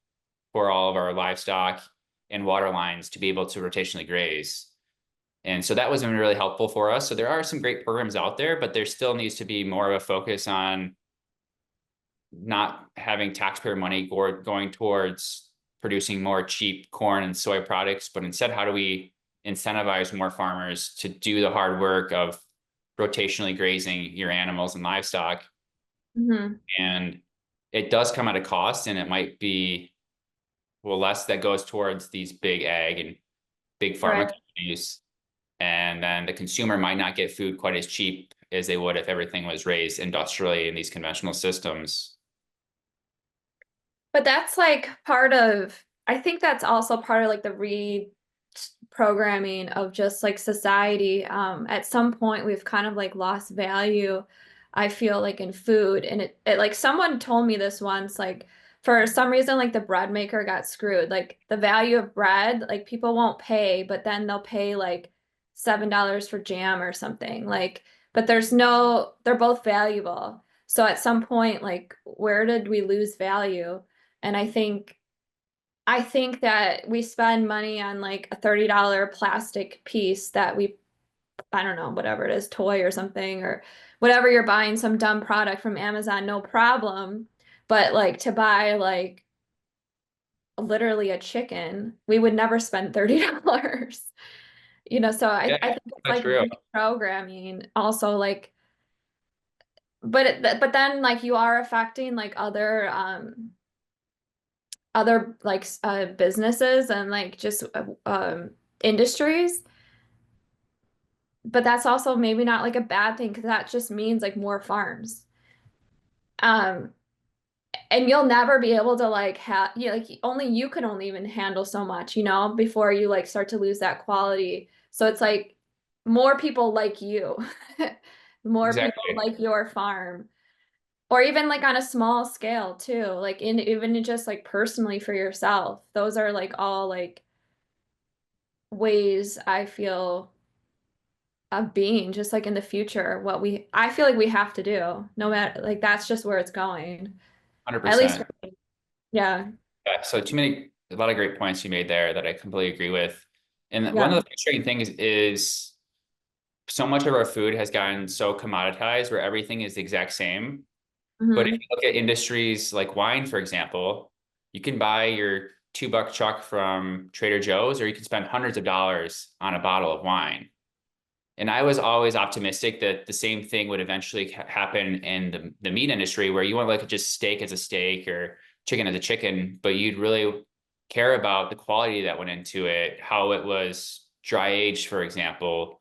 for all of our livestock and water lines to be able to rotationally graze. And so that was really helpful for us. So there are some great programs out there, but there still needs to be more of a focus on not having taxpayer money going towards producing more cheap corn and soy products, but instead, how do we incentivize more farmers to do the hard work of rotationally grazing your animals and livestock? Mhm. And it does come at a cost, and it might be, well, less that goes towards these big ag and big pharma Right. companies. And then the consumer might not get food quite as cheap as they would if everything was raised industrially in these conventional systems. But that's like part of, I think that's also part of like the reprogramming of just like society. At some point we've kind of like lost value, I feel like in food. And it like someone told me this once, like for some reason, like the bread maker got screwed. Like the value of bread, like people won't pay, but then they'll pay like $7 for jam or something. Like, but they're both valuable. So at some point, like, where did we lose value? And I think that we spend money on like a $30 plastic piece that I don't know, whatever it is, toy or something, or whatever you're buying, some dumb product from Amazon, no problem. But like to buy like literally a chicken, we would never spend $30. So Yeah, I think it's that's like true. reprogramming also like, but then like you are affecting like other like businesses and like just industries. But that's also maybe not like a bad thing because that just means like more farms. Um, and you'll never be able to like have like only you can only even handle so much, before you like start to lose that quality. So it's like more people like you, more people Exactly. like your farm, or even like on a small scale too, like even just like personally for yourself. Those are like all like ways I feel of being just like in the future, I feel like we have to do, no matter like that's just where it's going. At least 100%. for me. Yeah. Yeah, so a lot of great points you made there that I completely agree with. And one Yeah. of the frustrating things is so much of our food has gotten so commoditized where everything is the exact same. But if Hmm. you look at industries like wine, for example, you can buy your $2 chuck from Trader Joe's, or you can spend hundreds of dollars on a bottle of wine. And I was always optimistic that the same thing would eventually happen in the meat industry, where you want like just steak as a steak or chicken as a chicken, but you'd really care about the quality that went into it, how it was dry aged, for example,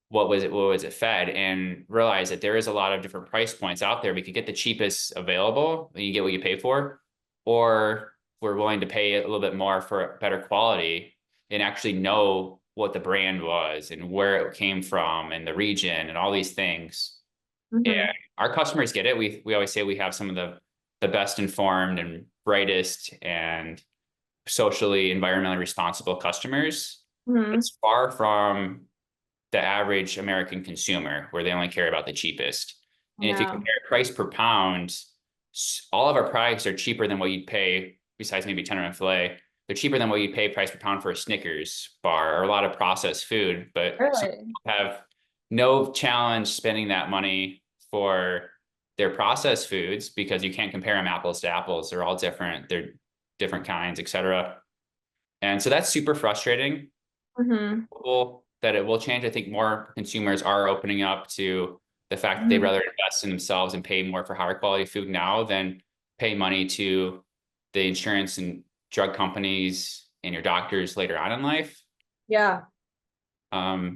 what was it fed, and realize that there is a lot of different price points out there. We could get the cheapest available, and you get what you pay for, or we're willing to pay a little bit more for better quality and actually know what the brand was and where it came from and the region and all these things. And Hmm. our customers get it. We always say we have some of the best informed and brightest and socially environmentally responsible customers. Hmm. It's far from the average American consumer, where they only care about the cheapest. I And if you know. compare price per pound, all of our products are cheaper than what you'd pay, besides maybe tenderloin filet. They're cheaper than what you'd pay price per pound for a Snickers bar or a lot of processed food. But some Really? people have no challenge spending that money for their processed foods because you can't compare them apples to apples. They're all different. They're different kinds, etc. And so that's super frustrating. Hmm. Hopeful that it will change. I think more consumers are opening up to the fact that they'd Hmm. rather invest in themselves and pay more for higher quality food now than pay money to the insurance and drug companies and your doctors later on in life. Yeah.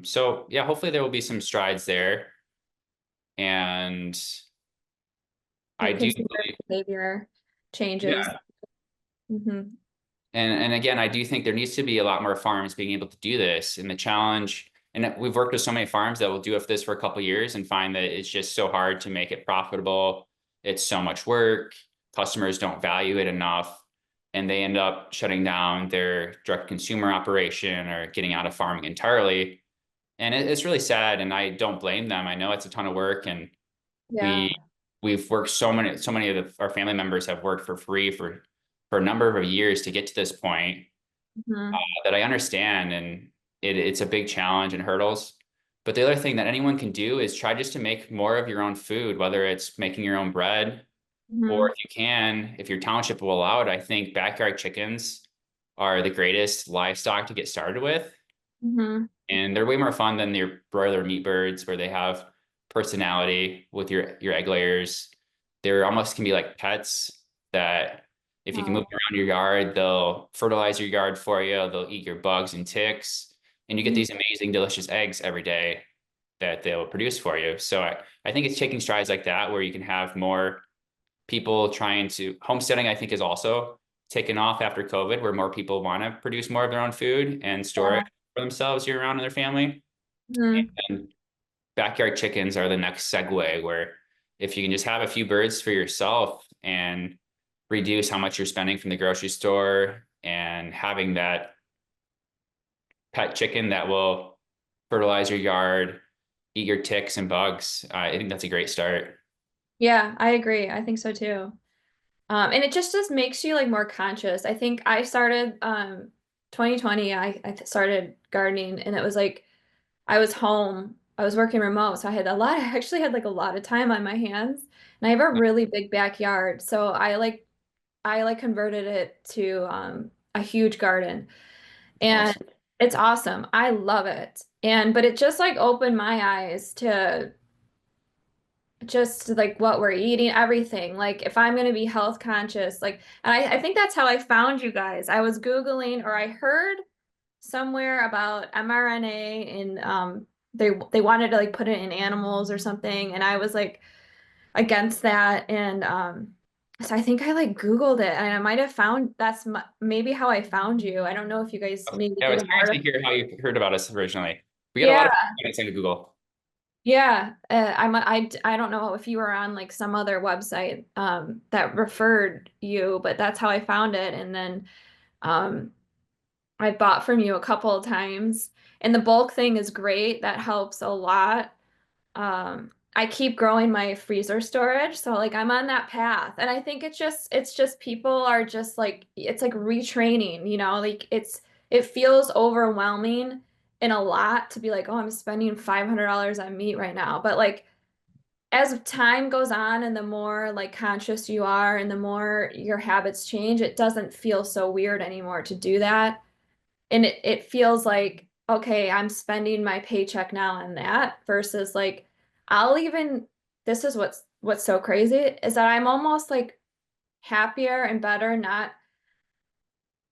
So yeah, hopefully there will be some strides there. And I Like do consumer believe, behavior changes. yeah, Hmm. and again, I do think there needs to be a lot more farms being able to do this. And the challenge, and we've worked with so many farms that will do this for a couple of years and find that it's just so hard to make it profitable. It's so much work. Customers don't value it enough, and they end up shutting down their direct consumer operation or getting out of farming entirely. And it's really sad, and I don't blame them. I know it's a ton of work, and Yeah. we we've worked so many of our family members have worked for free for a number of years to get to this point, Hmm. that I understand, and it's a big challenge and hurdles. But the other thing that anyone can do is try just to make more of your own food, whether it's making your own bread, or Hmm. if you can, if your township will allow it, I think backyard chickens are the greatest livestock to get started with. Hmm. And they're way more fun than your broiler meat birds, where they have personality with your egg layers. They're almost can be like pets that if you can move Oh. them around your yard, they'll fertilize your yard for you. They'll eat your bugs and ticks, and you get these amazing, delicious eggs every day that they'll produce for you. So I think it's taking strides like that where you can have more people trying to homesteading. I think is also taken off after COVID, where more people want to produce more of their own food and store it Yeah. for themselves year round in their family. Hmm. And backyard chickens are the next segue, where if you can just have a few birds for yourself and reduce how much you're spending from the grocery store, and having that pet chicken that will fertilize your yard, eat your ticks and bugs, I think that's a great start. Yeah, I agree. I think so too. And it just makes you like more conscious. I think I started 2020, I started gardening and it was like I was home. I was working remote, so I had a lot, I actually had like a lot of time on my hands. And I have a really big backyard, so I like converted it to a huge garden. And Awesome. it's awesome. I love it. And but it just like opened my eyes to just like what we're eating, everything. Like if I'm going to be health conscious, like, and I think that's how I found you guys. I was Googling or I heard somewhere about mRNA and they wanted to like put it in animals or something. And I was like against that. And so I think I like Googled it and I might have found maybe how I found you. I don't know if you guys maybe I did was an curious to article. hear how you heard about us originally. We get a lot Yeah. of comments into Google. Yeah, I don't know if you were on like some other website that referred you, but that's how I found it. And then um, I bought from you a couple of times, and the bulk thing is great. That helps a lot. I keep growing my freezer storage, so like I'm on that path, and I think it's just people are just like it's like retraining, like it feels overwhelming and a lot to be like, oh, I'm spending $500 on meat right now, but like as time goes on and the more like conscious you are and the more your habits change, it doesn't feel so weird anymore to do that. And it feels like, okay, I'm spending my paycheck now on that versus like I'll even this is what's so crazy is that I'm almost like happier and better not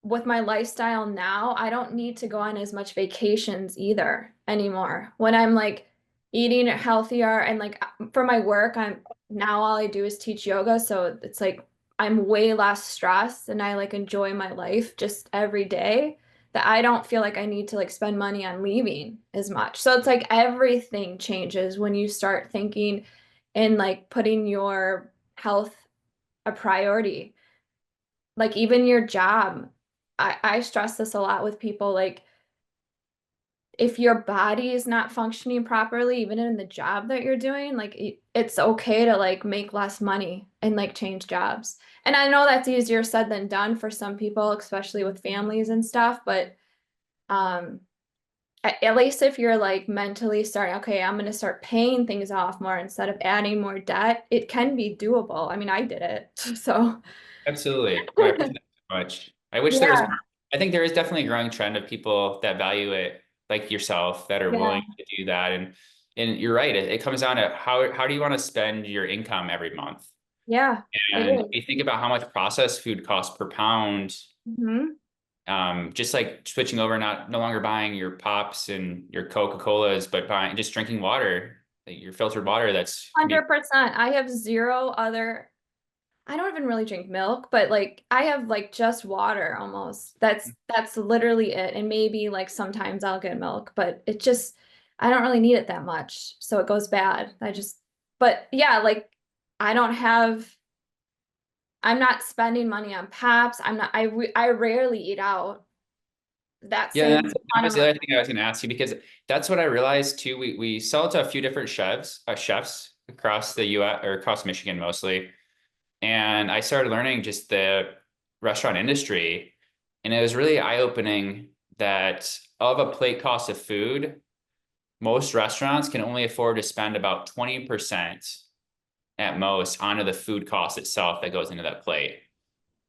with my lifestyle now, I don't need to go on as much vacations either anymore. When I'm like eating healthier and like for my work, I'm now all I do is teach yoga. So it's like I'm way less stressed and I like enjoy my life just every day that I don't feel like I need to like spend money on leaving as much. So it's like everything changes when you start thinking and like putting your health a priority, like even your job. I stress this a lot with people. Like if your body is not functioning properly, even in the job that you're doing, like it's okay to like make less money and like change jobs. And I know that's easier said than done for some people, especially with families and stuff, but um at least if you're like mentally starting, okay, I'm going to start paying things off more instead of adding more debt, it can be doable. I mean, I did it. So, Absolutely. I appreciate that so much. I wish there was more. yeah, I think there is definitely a growing trend of people that value it, like yourself, that are yeah, willing to do that. And you're right. It comes down to how do you want to spend your income every month? yeah, it And is. you think about how much processed food costs per pound, Mhm. just like switching over, no longer buying your pops and your Coca-Colas, but buying just drinking water, like your filtered water that's can be 100%. I have zero other, I don't even really drink milk, but like I have like just water almost. That's literally it. And maybe like sometimes I'll get milk, but it just I don't really need it that much. So it goes bad. But yeah, like I don't have I'm not spending money on Paps. I rarely eat out. That Yeah, saves a that ton was of the money. other thing I was going to ask you because that's what I realized too. We sell to a few different chefs across the US or across Michigan mostly, and I started learning just the restaurant industry, and it was really eye-opening that of a plate cost of food, most restaurants can only afford to spend about 20% at most onto the food cost itself that goes into that plate.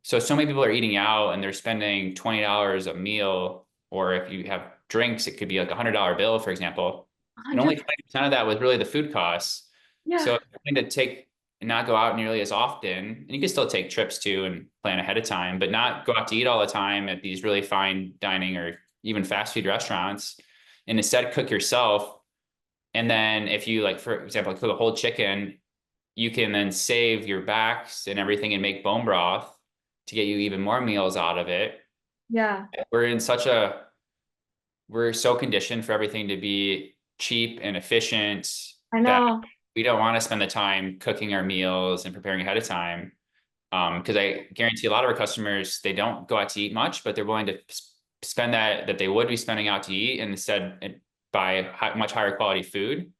So many people are eating out and they're spending $20 a meal, or if you have drinks, it could be like $100 bill, for example. And only 100. 20% of that was really the food costs. So Yeah. it's going to take and not go out nearly as often. And you can still take trips too and plan ahead of time, but not go out to eat all the time at these really fine dining or even fast food restaurants. And instead cook yourself. And then if you like, for example, cook a whole chicken, you can then save your backs and everything and make bone broth to get you even more meals out of it. Yeah. We're in such a we're so conditioned for everything to be cheap and efficient I that know. we don't want to spend the time cooking our meals and preparing ahead of time. Because I guarantee a lot of our customers, they don't go out to eat much, but they're willing to spend that they would be spending out to eat and instead buy much higher quality food.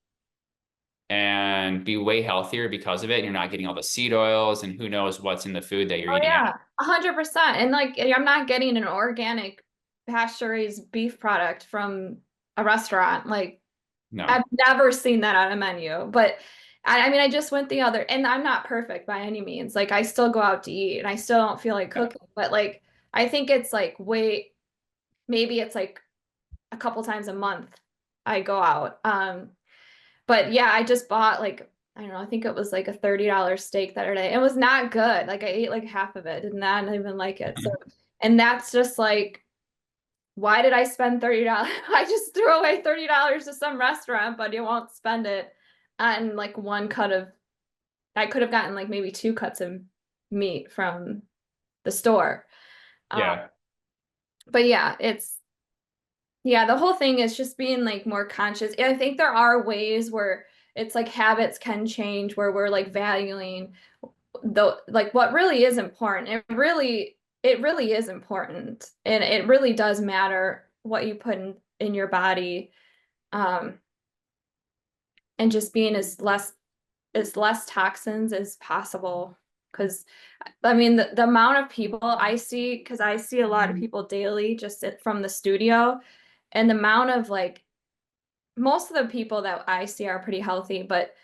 and be way healthier because of it. And you're not getting all the seed oils and who knows what's in the food that you're Oh eating. yeah, 100%. And like I'm not getting an organic pasture-raised beef product from a restaurant. Like No. I've never seen that on a menu. But I mean, I just went the other, and I'm not perfect by any means. Like I still go out to eat and I still don't feel like Yeah. cooking. But like I think it's like maybe it's like a couple times a month I go out. But yeah, I just bought like I don't know, I think it was like a $30 steak the other day. It was not good. Like I ate like half of it, did not even like it. So, and that's just like, why did I spend $30? I just threw away $30 to some restaurant, but you won't spend it on like one cut of, I could have gotten like maybe two cuts of meat from the store. Um, Yeah. but yeah, yeah, the whole thing is just being like more conscious. And I think there are ways where it's like habits can change where we're like valuing the like what really is important. It really is important. And it really does matter what you put in your body. Um, and just being as less toxins as possible. Because I mean the amount of people I see, because I see a lot of people daily just from the studio, and the amount of like most of the people that I see are pretty healthy, but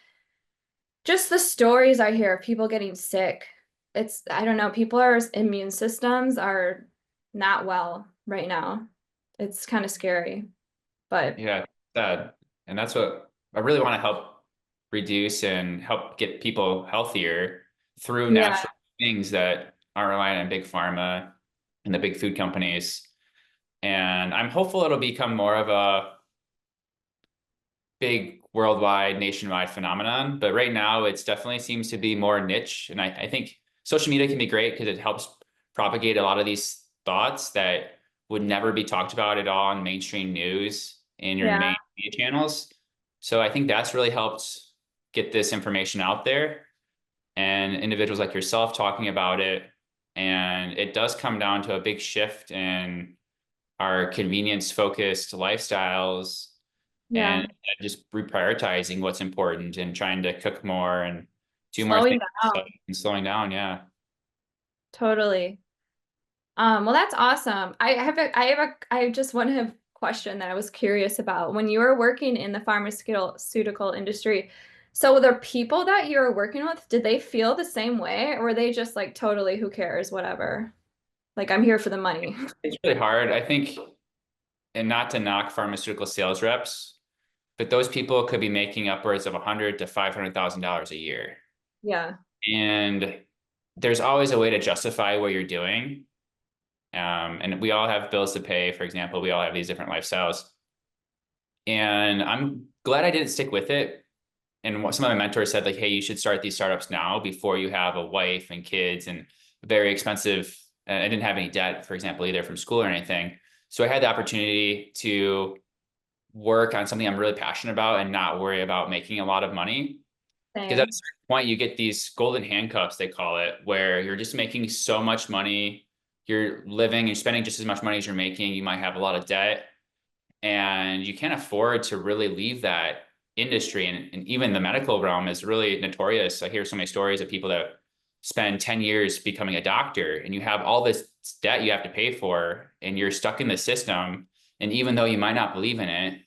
just the stories I hear of people getting sick, I don't know, people's immune systems are not well right now. It's kind of scary, but Yeah. Sad. And that's what I really want to help reduce and help get people healthier through yeah, natural things that aren't relying on big pharma and the big food companies. And I'm hopeful it'll become more of a big worldwide, nationwide phenomenon. But right now, it's definitely seems to be more niche. And I think social media can be great because it helps propagate a lot of these thoughts that would never be talked about at all in mainstream news in your yeah, main media channels. So I think that's really helped get this information out there and individuals like yourself talking about it. And it does come down to a big shift in our convenience focused lifestyles yeah. and just reprioritizing what's important and trying to cook more and do more Slowing things down, and slowing down. Yeah. totally. Well, that's awesome. I just want to have question that I was curious about. When you were working in the pharmaceutical industry, so the people that you were working with, did they feel the same way, or were they just like totally who cares, whatever? Like I'm here for the money. It's really hard. I think, and not to knock pharmaceutical sales reps, but those people could be making upwards of 100 to $500,000 a year. Yeah, And there's always a way to justify what you're doing. And we all have bills to pay. For example, we all have these different lifestyles. And I'm glad I didn't stick with it. And what some of my mentors said, like, hey, you should start these startups now before you have a wife and kids and very expensive. I didn't have any debt, for example, either from school or anything. So I had the opportunity to work on something I'm really passionate about and not worry about making a lot of money. Because at a same. certain point, you get these golden handcuffs, they call it, where you're just making so much money. You're living, you're spending just as much money as you're making. You might have a lot of debt and you can't afford to really leave that industry. And even the medical realm is really notorious. I hear so many stories of people that spend 10 years becoming a doctor and you have all this debt you have to pay for and you're stuck in the system. And even though you might not believe in it,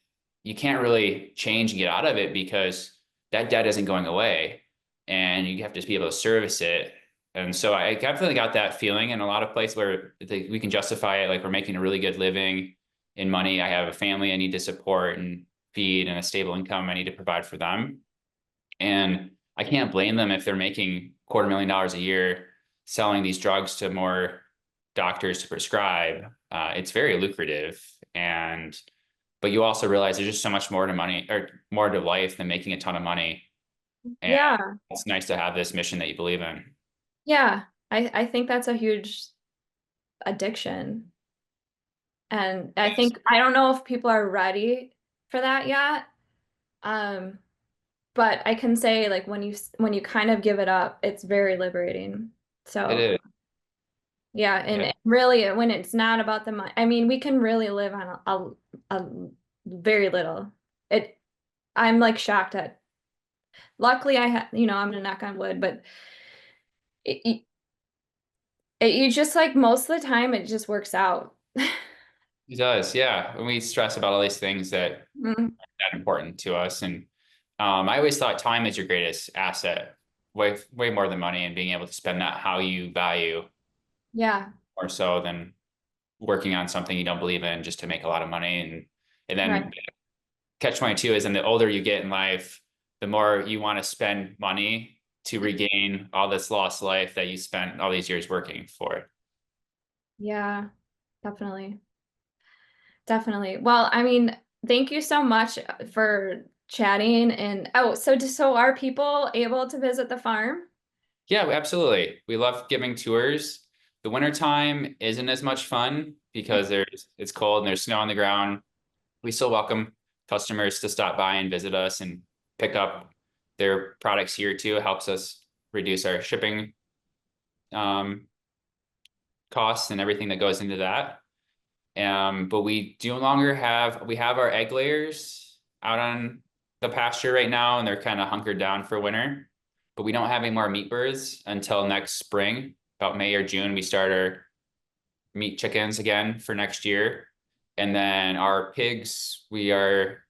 you can't really change and get out of it because that debt isn't going away and you have to be able to service it. And so I definitely got that feeling in a lot of places where we can justify it, like we're making a really good living in money. I have a family I need to support and feed and a stable income I need to provide for them. And I can't blame them if they're making $250,000 a year selling these drugs to more doctors to prescribe. It's very lucrative. And but you also realize there's just so much more to money or more to life than making a ton of money. And Yeah, it's nice to have this mission that you believe in. yeah. I think that's a huge addiction. And I Yes, think I don't know if people are ready for that yet. Um, but I can say like when you kind of give it up, it's very liberating. it So is. yeah, Yeah. and really when it's not about the money, I mean, we can really live on a very little. It I'm like shocked at Luckily, I had, I'm gonna knock on wood, but it, you just like most of the time it just works out. It does, yeah. When we stress about all these things that Mm, that important to us. And I always thought time is your greatest asset, way more than money, and being able to spend that how you value yeah, more so than working on something you don't believe in just to make a lot of money. And right. then catch 22 is, and the older you get in life, the more you want to spend money to regain all this lost life that you spent all these years working for. Yeah, definitely. Definitely. Well, I mean, thank you so much for chatting and oh, so are people able to visit the farm? Yeah, absolutely. We love giving tours. The wintertime isn't as much fun because it's cold and there's snow on the ground. We still welcome customers to stop by and visit us and pick up their products here too. It helps us reduce our shipping um, costs and everything that goes into that. But we no longer we have our egg layers out on the pasture right now, and they're kind of hunkered down for winter. But we don't have any more meat birds until next spring. About May or June, we start our meat chickens again for next year. And then our pigs, we are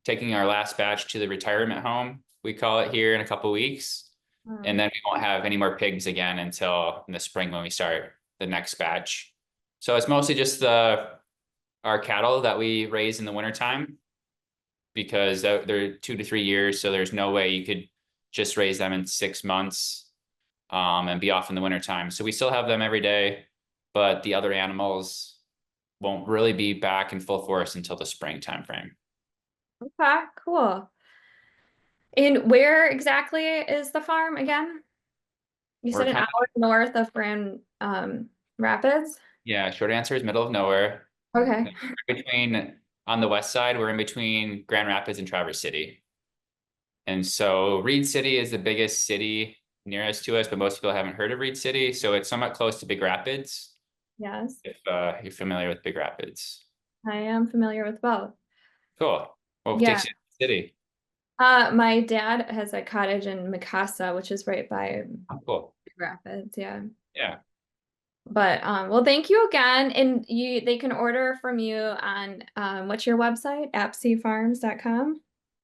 taking our last batch to the retirement home, we call it, here in a couple weeks. And Hmm. then we won't have any more pigs again until in the spring when we start the next batch. So it's mostly just our cattle that we raise in the wintertime because they're 2 to 3 years. So there's no way you could just raise them in 6 months and be off in the wintertime. So we still have them every day, but the other animals won't really be back in full force until the spring time frame. Okay, cool. And where exactly is the farm again? You We're said an kind of, hour north of Grand Rapids? yeah, short answer is middle of nowhere. Okay. Between on the west side, we're in between Grand Rapids and Traverse City. And so Reed City is the biggest city nearest to us, but most people haven't heard of Reed City. So it's somewhat close to Big Rapids, Yes, if you're familiar with Big Rapids. I am familiar with both. Cool. What Yeah. takes you to the city? My dad has a cottage in Mikasa, which is right by Oh, cool. Big Rapids, yeah. Yeah. But well, thank you again. And they can order from you on what's your website? Apseyfarms.com.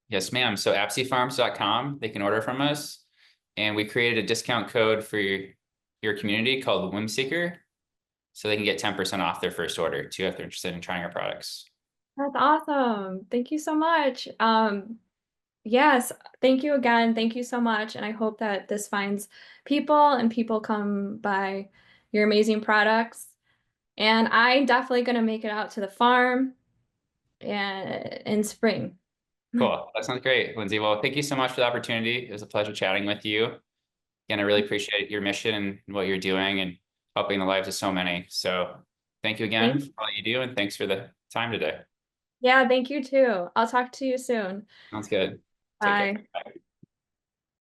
Yes, ma'am. So apseyfarms.com, they can order from us. And we created a discount code for your community called Whimseeker. So they can get 10% off their first order too if they're interested in trying our products. That's awesome. Thank you so much. Yes, thank you again. Thank you so much. And I hope that this finds people and people come by your amazing products. And I'm definitely going to make it out to the farm and in spring. Cool. That sounds great, Lindsay. Well, thank you so much for the opportunity. It was a pleasure chatting with you. Again, I really appreciate your mission and what you're doing and helping the lives of so many. So thank you again Thank for all you do, and thanks for the time today. Yeah, thank you too. I'll talk to you soon. Sounds good. Take care. Bye. Bye.